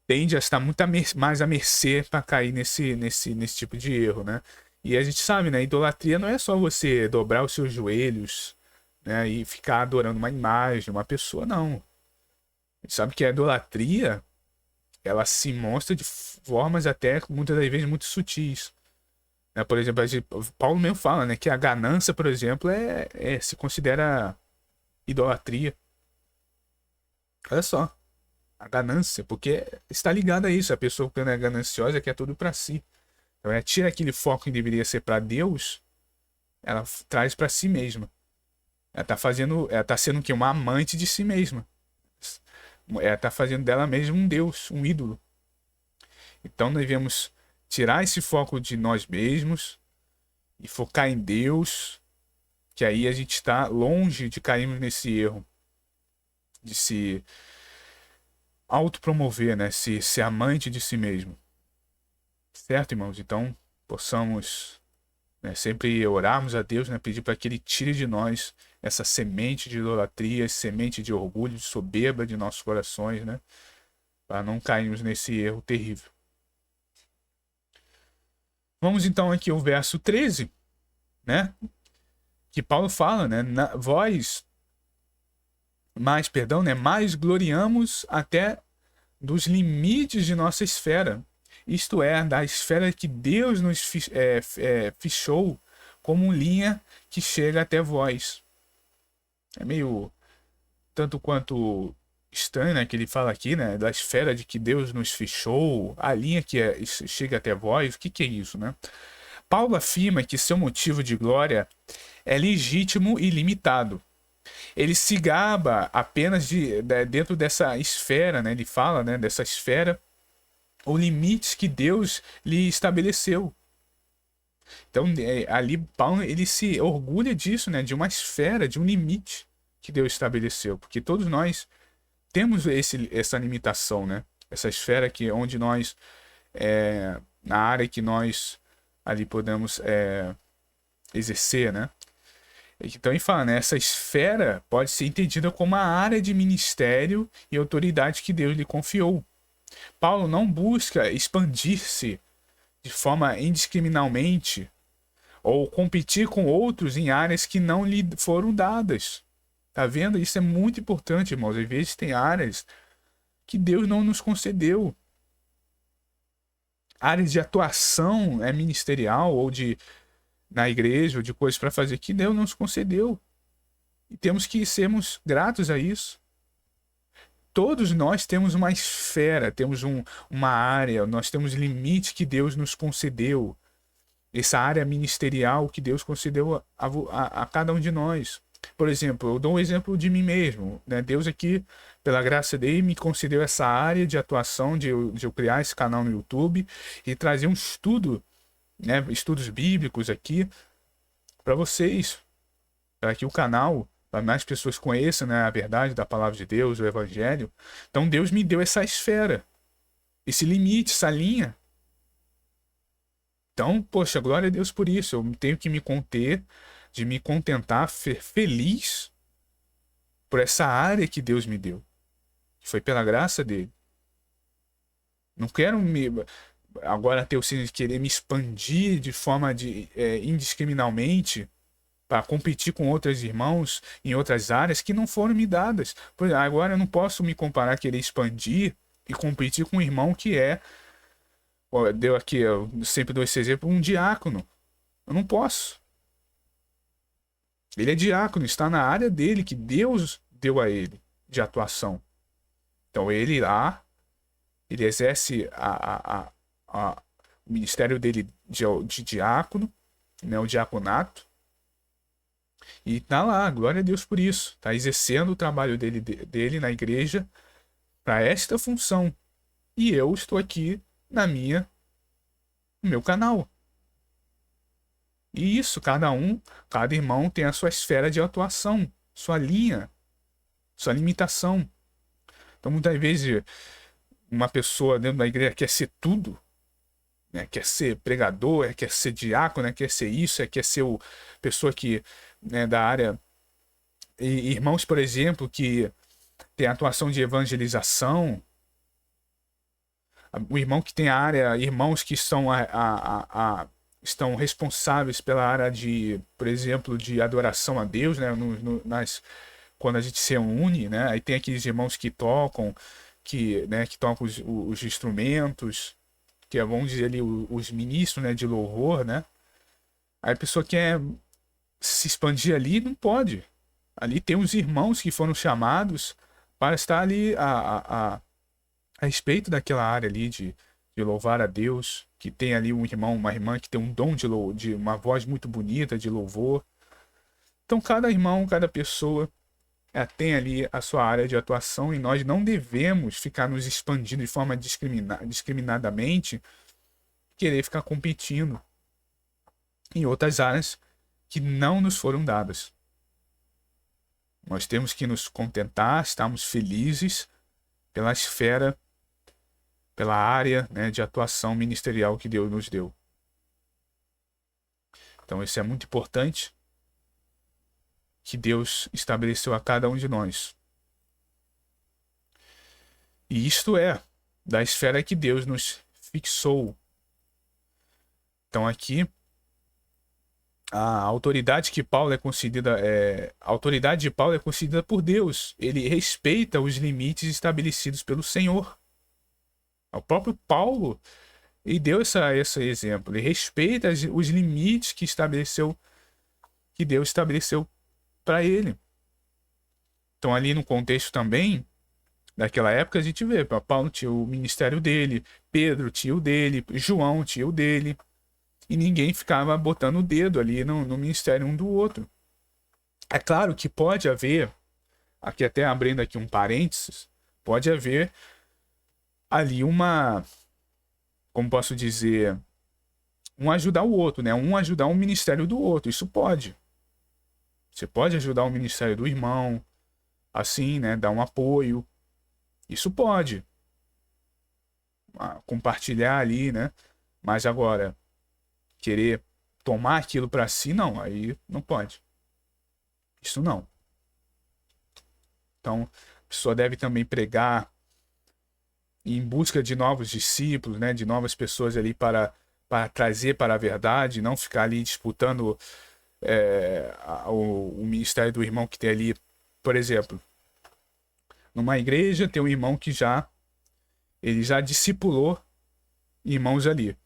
tende a estar muito mais à mercê para cair nesse tipo de erro, né? E a gente sabe, né? Idolatria não é só você dobrar os seus joelhos, né, e ficar adorando uma imagem, uma pessoa, não. A gente sabe que a idolatria, ela se mostra de formas até, muitas das vezes, muito sutis. Né? Por exemplo, Paulo mesmo fala, né, que a ganância, por exemplo, se considera idolatria. Olha só, a ganância, porque está ligada a isso. A pessoa quando é gananciosa quer tudo para si. Então ela tira aquele foco que deveria ser para Deus, ela traz para si mesma. Ela tá sendo que uma amante de si mesma. Ela tá fazendo dela mesma um Deus, um ídolo. Então nós devemos tirar esse foco de nós mesmos e focar em Deus, que aí a gente está longe de cairmos nesse erro. de se autopromover, né? Se ser amante de si mesmo. Certo, irmãos? Então, possamos, né, sempre orarmos a Deus, né? Pedir para que Ele tire de nós essa semente de idolatria, semente de orgulho, de soberba de nossos corações, né? Para não cairmos nesse erro terrível. Vamos então aqui ao verso 13, né? Que Paulo fala, né? Mais gloriamos até dos limites de nossa esfera, isto é, da esfera que Deus nos fichou como linha que chega até vós. É meio tanto quanto estranho, né, que ele fala aqui, né, da esfera de que Deus nos fichou, a linha que chega até vós. O que é isso, né? Paulo afirma que seu motivo de glória é legítimo e limitado. Ele se gaba apenas dentro dessa esfera, né? Ele fala, né, dessa esfera, ou limites que Deus lhe estabeleceu. Então, ali Paulo ele se orgulha disso, né, de uma esfera, de um limite que Deus estabeleceu, porque todos nós temos essa limitação, né? Essa esfera que onde nós na área que nós ali podemos exercer, né? Então ele fala, né? Essa esfera pode ser entendida como a área de ministério e autoridade que Deus lhe confiou. Paulo não busca expandir-se de forma indiscriminadamente ou competir com outros em áreas que não lhe foram dadas. Tá vendo? Isso é muito importante, irmãos. Às vezes tem áreas que Deus não nos concedeu. Áreas de atuação ministerial ou na igreja ou de coisas para fazer que Deus nos concedeu. E temos que sermos gratos a isso. Todos nós temos uma esfera, temos uma área, nós temos limites que Deus nos concedeu. Essa área ministerial que Deus concedeu a cada um de nós. Por exemplo, eu dou um exemplo de mim mesmo, né? Deus aqui, pela graça dele, me concedeu essa área de atuação de eu criar esse canal no YouTube e trazer um estudo, né? Estudos bíblicos aqui para vocês, para que o canal, para mais pessoas conheçam, né, a verdade da palavra de Deus, o evangelho. Então Deus me deu essa esfera, esse limite, essa linha. Então, poxa, glória a Deus por isso. Eu tenho que me conter, de me contentar, feliz por essa área que Deus me deu. Que foi pela graça dele. Não quero agora ter o sentido de querer me expandir de forma indiscriminadamente para competir com outros irmãos em outras áreas que não foram me dadas. Agora eu não posso me comparar, querer expandir e competir com um irmão que deu aqui, eu sempre dou esse exemplo, um diácono. Eu não posso. Ele é diácono, está na área dele, que Deus deu a ele, de atuação. Então ele lá, ele exerce o ministério dele de diácono, né, o diaconato. E tá lá, glória a Deus por isso. Tá exercendo o trabalho dele na igreja para esta função. E eu estou aqui no meu canal. E isso, cada irmão tem a sua esfera de atuação, sua linha, sua limitação. Então, muitas vezes, uma pessoa dentro da igreja quer ser tudo, né? Quer ser pregador, quer ser diácono, né? Quer ser isso, quer ser pessoa que, né, da área. E irmãos, por exemplo, que tem atuação de evangelização. O irmão que tem a área, irmãos que são estão responsáveis pela área de, por exemplo, de adoração a Deus, né? Quando a gente se une, né? Aí tem aqueles irmãos que tocam, né, que tocam os instrumentos, que vamos dizer ali os ministros, né, de louvor, né? Aí a pessoa quer se expandir ali, não pode. Ali tem os irmãos que foram chamados para estar ali a respeito daquela área ali de louvar a Deus, que tem ali um irmão, uma irmã que tem um dom de uma voz muito bonita de louvor. Então cada irmão, cada pessoa tem ali a sua área de atuação e nós não devemos ficar nos expandindo de forma discriminadamente, querer ficar competindo em outras áreas que não nos foram dadas. Nós temos que nos contentar, estarmos felizes pela esfera, pela área, né, de atuação ministerial que Deus nos deu. Então isso é muito importante, que Deus estabeleceu a cada um de nós. E isto é da esfera que Deus nos fixou. Então aqui a autoridade que Paulo é concedida, a autoridade de Paulo é concedida por Deus. Ele respeita os limites estabelecidos pelo Senhor. O próprio Paulo e deu esse exemplo. Ele respeita os limites que Deus estabeleceu para ele. Então ali no contexto também daquela época a gente vê, Paulo tinha o ministério dele, Pedro tinha o dele, João tinha o dele, e ninguém ficava botando o dedo ali no ministério um do outro. É claro que pode haver, aqui até abrindo aqui um parênteses, pode haver ali como posso dizer, um ajudar o outro, né? Um ajudar o ministério do outro, isso pode. Você pode ajudar o ministério do irmão, assim, né? Dar um apoio. Isso pode. Compartilhar ali, né? Mas agora, querer tomar aquilo para si, não. Aí não pode. Isso não. Então, a pessoa deve também pregar em busca de novos discípulos, né? De novas pessoas ali para trazer para a verdade, não ficar ali disputando o ministério do irmão que tem ali, por exemplo. Numa igreja tem um irmão que ele já discipulou irmãos ali.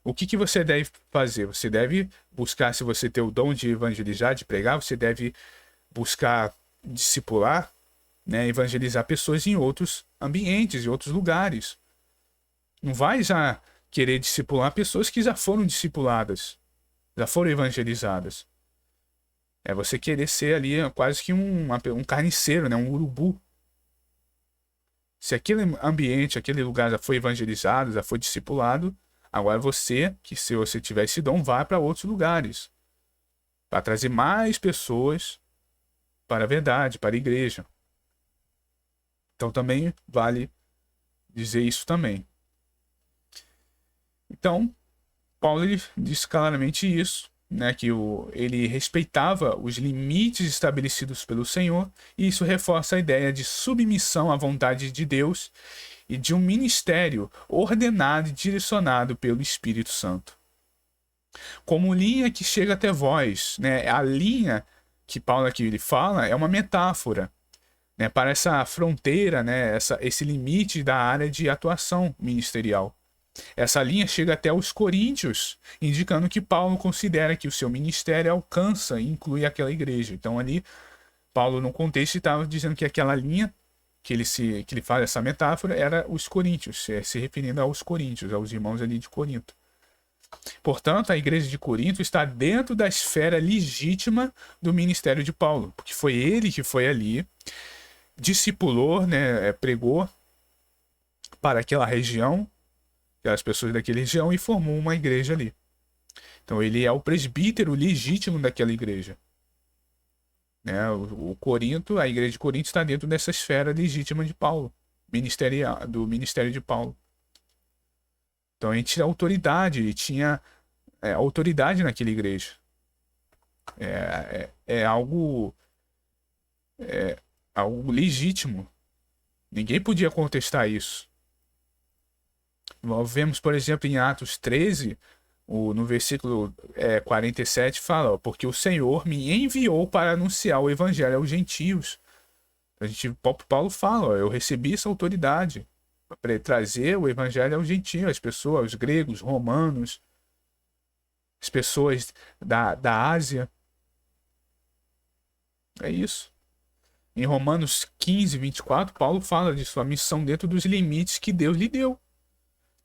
O que você deve fazer? Você deve buscar, se você tem o dom de evangelizar, de pregar, você deve buscar discipular, né, evangelizar pessoas em outros ambientes, em outros lugares. Não vai já querer discipular pessoas que já foram discipuladas, já foram evangelizadas. É você querer ser ali quase que um carniceiro, né, um urubu. Se aquele ambiente, aquele lugar já foi evangelizado, já foi discipulado, agora você, que se você tiver esse dom, vá para outros lugares. Para trazer mais pessoas para a verdade, para a igreja. Então também vale dizer isso também. Então, Paulo ele diz claramente isso, né, que ele respeitava os limites estabelecidos pelo Senhor, e isso reforça a ideia de submissão à vontade de Deus e de um ministério ordenado e direcionado pelo Espírito Santo. Como linha que chega até vós, né, a linha que Paulo aqui ele fala é uma metáfora, né, para essa fronteira, né, esse limite da área de atuação ministerial. Essa linha chega até os coríntios, indicando que Paulo considera que o seu ministério alcança e inclui aquela igreja. Então ali, Paulo no contexto estava dizendo que aquela linha que ele faz essa metáfora era os coríntios, se referindo aos coríntios, aos irmãos ali de Corinto. Portanto, a igreja de Corinto está dentro da esfera legítima do ministério de Paulo, porque foi ele que foi ali, discipulou, né, pregou para aquela região, as pessoas daquela região, e formou uma igreja ali. Então ele é o presbítero legítimo daquela igreja. Né? O Corinto, a igreja de Corinto está dentro dessa esfera legítima de Paulo, do ministério de Paulo. Então a gente tinha autoridade, tinha autoridade naquela igreja. É algo legítimo. Ninguém podia contestar isso. Vemos, por exemplo, em Atos 13, no versículo 47, fala: porque o Senhor me enviou para anunciar o evangelho aos gentios. Paulo fala: eu recebi essa autoridade para trazer o evangelho aos gentios, as pessoas, os gregos, romanos, as pessoas da Ásia. É isso. Em Romanos 15, 24, Paulo fala de sua missão dentro dos limites que Deus lhe deu.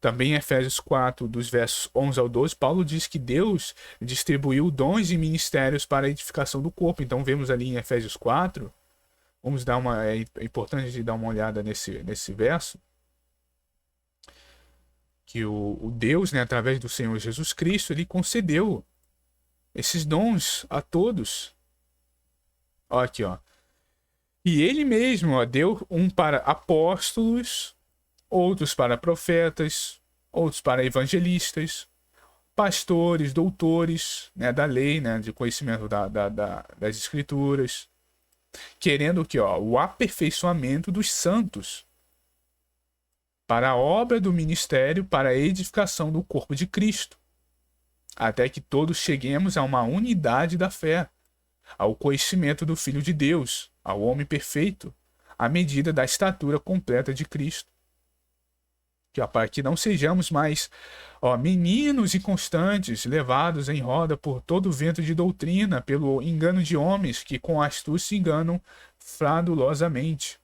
Também em Efésios 4, dos versos 11 ao 12, Paulo diz que Deus distribuiu dons e ministérios para a edificação do corpo. Então vemos ali em Efésios 4, é importante de dar uma olhada nesse verso, que o Deus, né, através do Senhor Jesus Cristo, ele concedeu esses dons a todos. Ó, aqui, ó. E ele mesmo, ó, deu um para apóstolos, outros para profetas, outros para evangelistas, pastores, doutores, né, da lei, né, de conhecimento das escrituras, querendo o que, ó, o aperfeiçoamento dos santos para a obra do ministério, para a edificação do corpo de Cristo, até que todos cheguemos a uma unidade da fé, ao conhecimento do Filho de Deus, ao homem perfeito, à medida da estatura completa de Cristo. Que, ó, para que não sejamos mais, ó, meninos inconstantes, levados em roda por todo vento de doutrina, pelo engano de homens que com astúcia enganam fraudulosamente.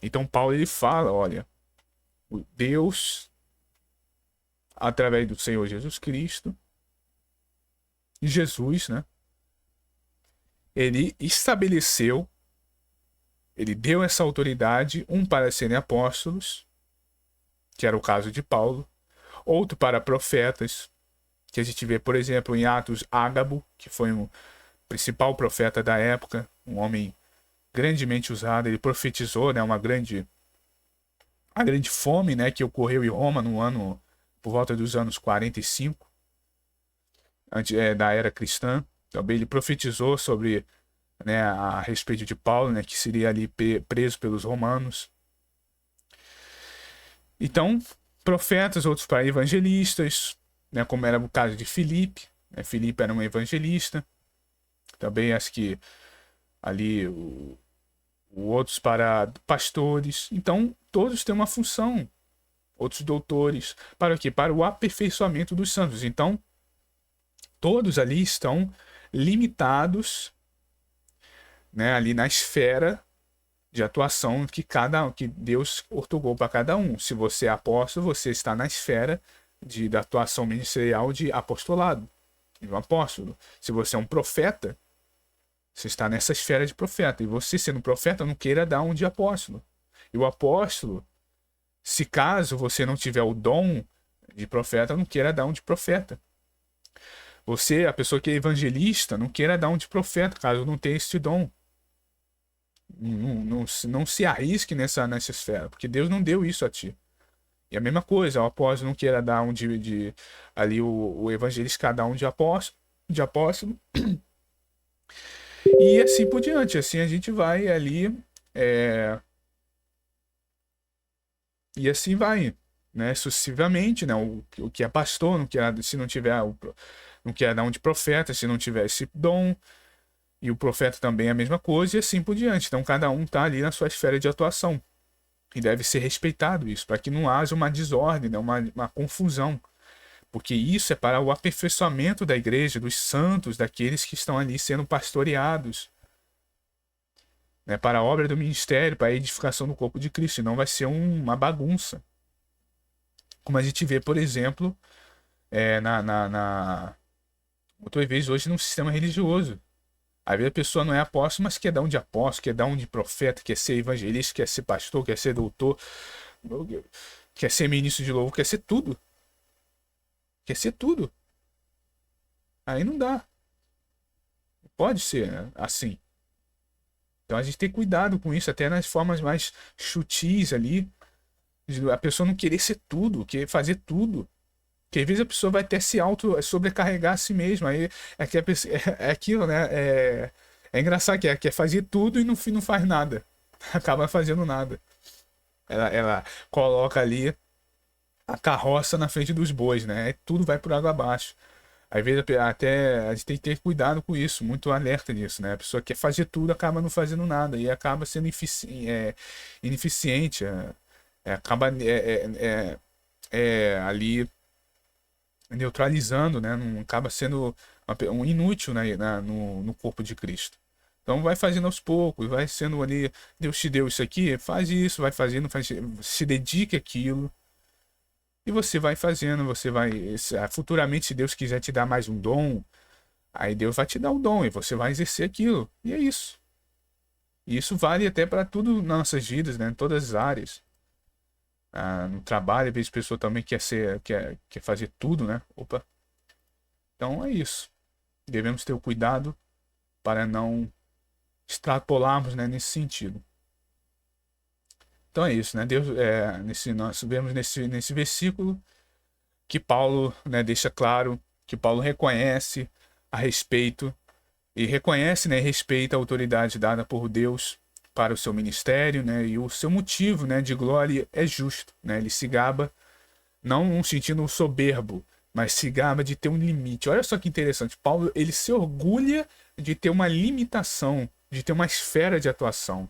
Então Paulo ele fala, olha, Deus, através do Senhor Jesus Cristo, Jesus, né? Ele estabeleceu, ele deu essa autoridade, um para serem apóstolos, que era o caso de Paulo, outro para profetas, que a gente vê, por exemplo, em Atos, Ágabo, que foi o principal profeta da época, um homem grandemente usado, ele profetizou, né, a grande fome, né, que ocorreu em Roma no ano, por volta dos anos 45, da era cristã. Também ele profetizou sobre, né, a respeito de Paulo, né, que seria ali preso pelos romanos. Então, profetas, outros para evangelistas, né, como era o caso de Filipe, né, Filipe era um evangelista. Também acho que ali outros para pastores. Então, todos têm uma função. Outros doutores. Para o quê? Para o aperfeiçoamento dos santos. Então, todos ali estão limitados, né, ali na esfera de atuação que Deus ortogou para cada um. Se você é apóstolo, você está na esfera da atuação ministerial de apostolado, de um apóstolo. Se você é um profeta, você está nessa esfera de profeta. E você, sendo profeta, não queira dar um de apóstolo. E o apóstolo, se caso você não tiver o dom de profeta, não queira dar um de profeta. Você, a pessoa que é evangelista, não queira dar um de profeta, caso não tenha esse dom. Não se arrisque nessa esfera, porque Deus não deu isso a ti. E a mesma coisa, o apóstolo não queira dar um ali o evangelista cada um de apóstolo. E assim por diante. Assim a gente vai ali. E assim vai, né? Sucessivamente, né? O que é pastor, não quer, se não tiver. Não quer dar um de profeta, se não tiver esse dom. E o profeta também é a mesma coisa, e assim por diante. Então cada um está ali na sua esfera de atuação. E deve ser respeitado isso, para que não haja uma desordem, né? uma confusão. Porque isso é para o aperfeiçoamento da igreja, dos santos, daqueles que estão ali sendo pastoreados, né? Para a obra do ministério, para a edificação do corpo de Cristo. Senão vai ser uma bagunça. Como a gente vê, por exemplo, muitas vezes hoje no sistema religioso. Às vezes a pessoa não é apóstolo, mas quer dar um de apóstolo, quer dar um de profeta, quer ser evangelista, quer ser pastor, quer ser doutor, quer ser ministro de louvor, quer ser tudo. Quer ser tudo. Aí não dá. Pode ser, né, assim. Então a gente tem cuidado com isso, até nas formas mais sutis ali. A pessoa não querer ser tudo, querer fazer tudo. Porque às vezes a pessoa vai até se auto sobrecarregar a si mesma. Aí é aquilo, né? É engraçado que quer fazer tudo e no fim não faz nada. Acaba fazendo nada. Ela coloca ali a carroça na frente dos bois, né? Aí tudo vai por água abaixo. Às vezes até a gente tem que ter cuidado com isso, muito alerta nisso, né? A pessoa quer fazer tudo, acaba não fazendo nada e acaba sendo ineficiente, acaba ali neutralizando, né? Não acaba sendo um inútil, né? No corpo de Cristo. Então vai fazendo aos poucos, vai sendo ali, Deus te deu isso aqui, faz isso, vai fazendo, se dedique àquilo. E você vai fazendo, futuramente, se Deus quiser te dar mais um dom, aí Deus vai te dar um dom e você vai exercer aquilo. E é isso. E isso vale até para tudo nas nossas vidas, né? Em todas as áreas. No trabalho, às vezes a pessoa também quer fazer tudo, né? Opa. Então é isso. Devemos ter o cuidado para não extrapolarmos, né, nesse sentido. Então é isso, né? Deus, nós vemos nesse versículo que Paulo, né, deixa claro que Paulo reconhece a respeito e reconhece, né, e respeita a autoridade dada por Deus para o seu ministério, né, e o seu motivo, né, de glória é justo, né? Ele se gaba não num sentido soberbo, mas se gaba de ter um limite. Olha só que interessante, Paulo, ele se orgulha de ter uma limitação, de ter uma esfera de atuação.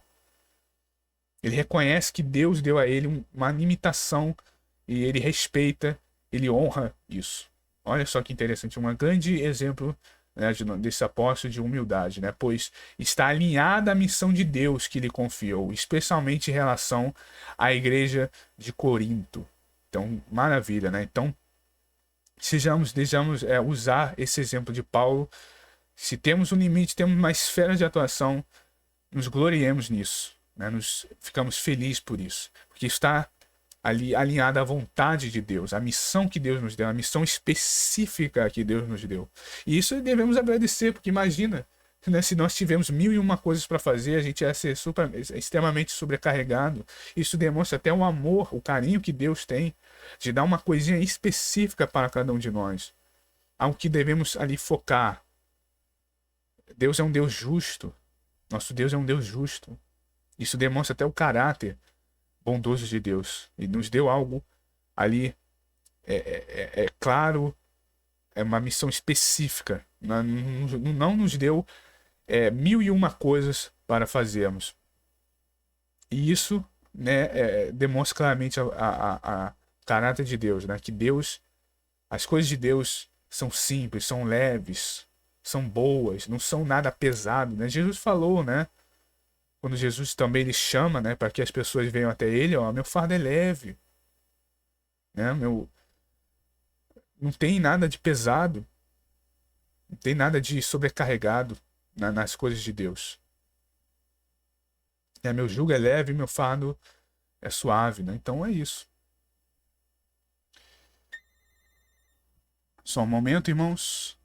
Ele reconhece que Deus deu a ele uma limitação e ele respeita, ele honra isso. Olha só que interessante, um grande exemplo, né, desse apóstolo de humildade, né? Pois está alinhada à missão de Deus que lhe confiou, especialmente em relação à igreja de Corinto. Então, maravilha, né? Então, desejamos usar esse exemplo de Paulo. Se temos um limite, temos uma esfera de atuação, nos gloriemos nisso, né? Ficamos felizes por isso, porque está ali alinhada à vontade de Deus, a missão que Deus nos deu, a missão específica que Deus nos deu. E isso devemos agradecer, porque imagina, né, se nós tivermos 1001 coisas para fazer, a gente ia ser extremamente sobrecarregado. Isso demonstra até o amor, o carinho que Deus tem de dar uma coisinha específica para cada um de nós, algo que devemos ali focar. Deus é um Deus justo, nosso Deus é um Deus justo. Isso demonstra até o caráter bondoso de Deus. Ele nos deu algo ali, claro, é uma missão específica. Não nos deu 1001 coisas para fazermos. E isso, né, demonstra claramente a caráter de Deus, né? Que Deus, as coisas de Deus são simples, são leves, são boas, não são nada pesado, né? Jesus falou, né? Quando Jesus também lhe chama, né, para que as pessoas venham até ele, ó, meu fardo é leve, né? Não tem nada de pesado, não tem nada de sobrecarregado nas coisas de Deus. Meu jugo é leve, meu fardo é suave, né? Então é isso. Só um momento, irmãos.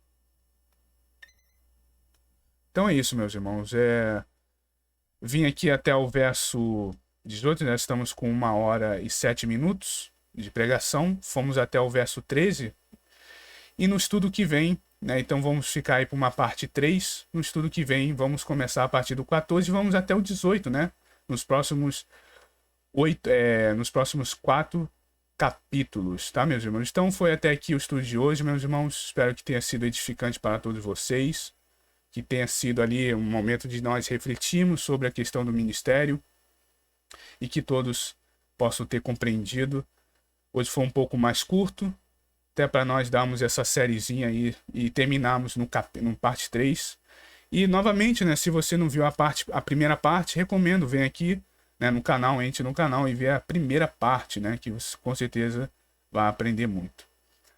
Então é isso, meus irmãos. Vim aqui até o verso 18, nós estamos com 1h07 de pregação. Fomos até o verso 13. E no estudo que vem, né, então vamos ficar aí para uma parte 3. No estudo que vem, vamos começar a partir do 14 e vamos até o 18, né? Nos próximos 4 capítulos, tá, meus irmãos? Então foi até aqui o estudo de hoje, meus irmãos. Espero que tenha sido edificante para todos vocês, que tenha sido ali um momento de nós refletirmos sobre a questão do ministério e que todos possam ter compreendido. Hoje foi um pouco mais curto, até para nós darmos essa sériezinha aí e terminarmos no parte 3. E novamente, né, se você não viu a primeira parte, recomendo, vem aqui, né, no canal, entre no canal e ver a primeira parte, né, que você com certeza vai aprender muito.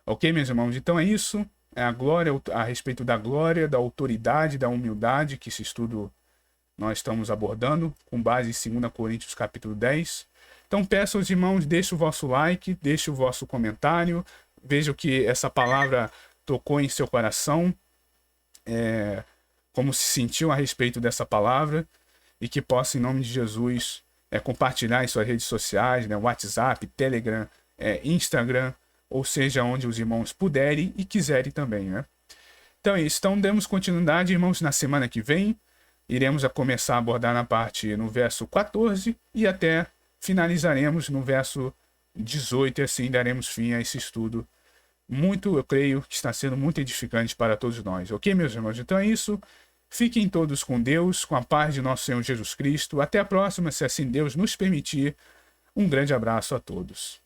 Ok, meus irmãos? Então é isso. É a glória, a respeito da glória, da autoridade, da humildade, que esse estudo nós estamos abordando, com base em 2 Coríntios capítulo 10. Então peço aos irmãos, deixe o vosso like, deixe o vosso comentário, veja o que essa palavra tocou em seu coração, como se sentiu a respeito dessa palavra, e que possa, em nome de Jesus, compartilhar em suas redes sociais, né, WhatsApp, Telegram, Instagram, ou seja, onde os irmãos puderem e quiserem também, né? Então é isso. Então demos continuidade, irmãos, na semana que vem. Iremos começar a abordar no verso 14 e até finalizaremos no verso 18 e assim daremos fim a esse estudo. Eu creio que está sendo muito edificante para todos nós. Ok, meus irmãos? Então é isso. Fiquem todos com Deus, com a paz de nosso Senhor Jesus Cristo. Até a próxima, se assim Deus nos permitir. Um grande abraço a todos.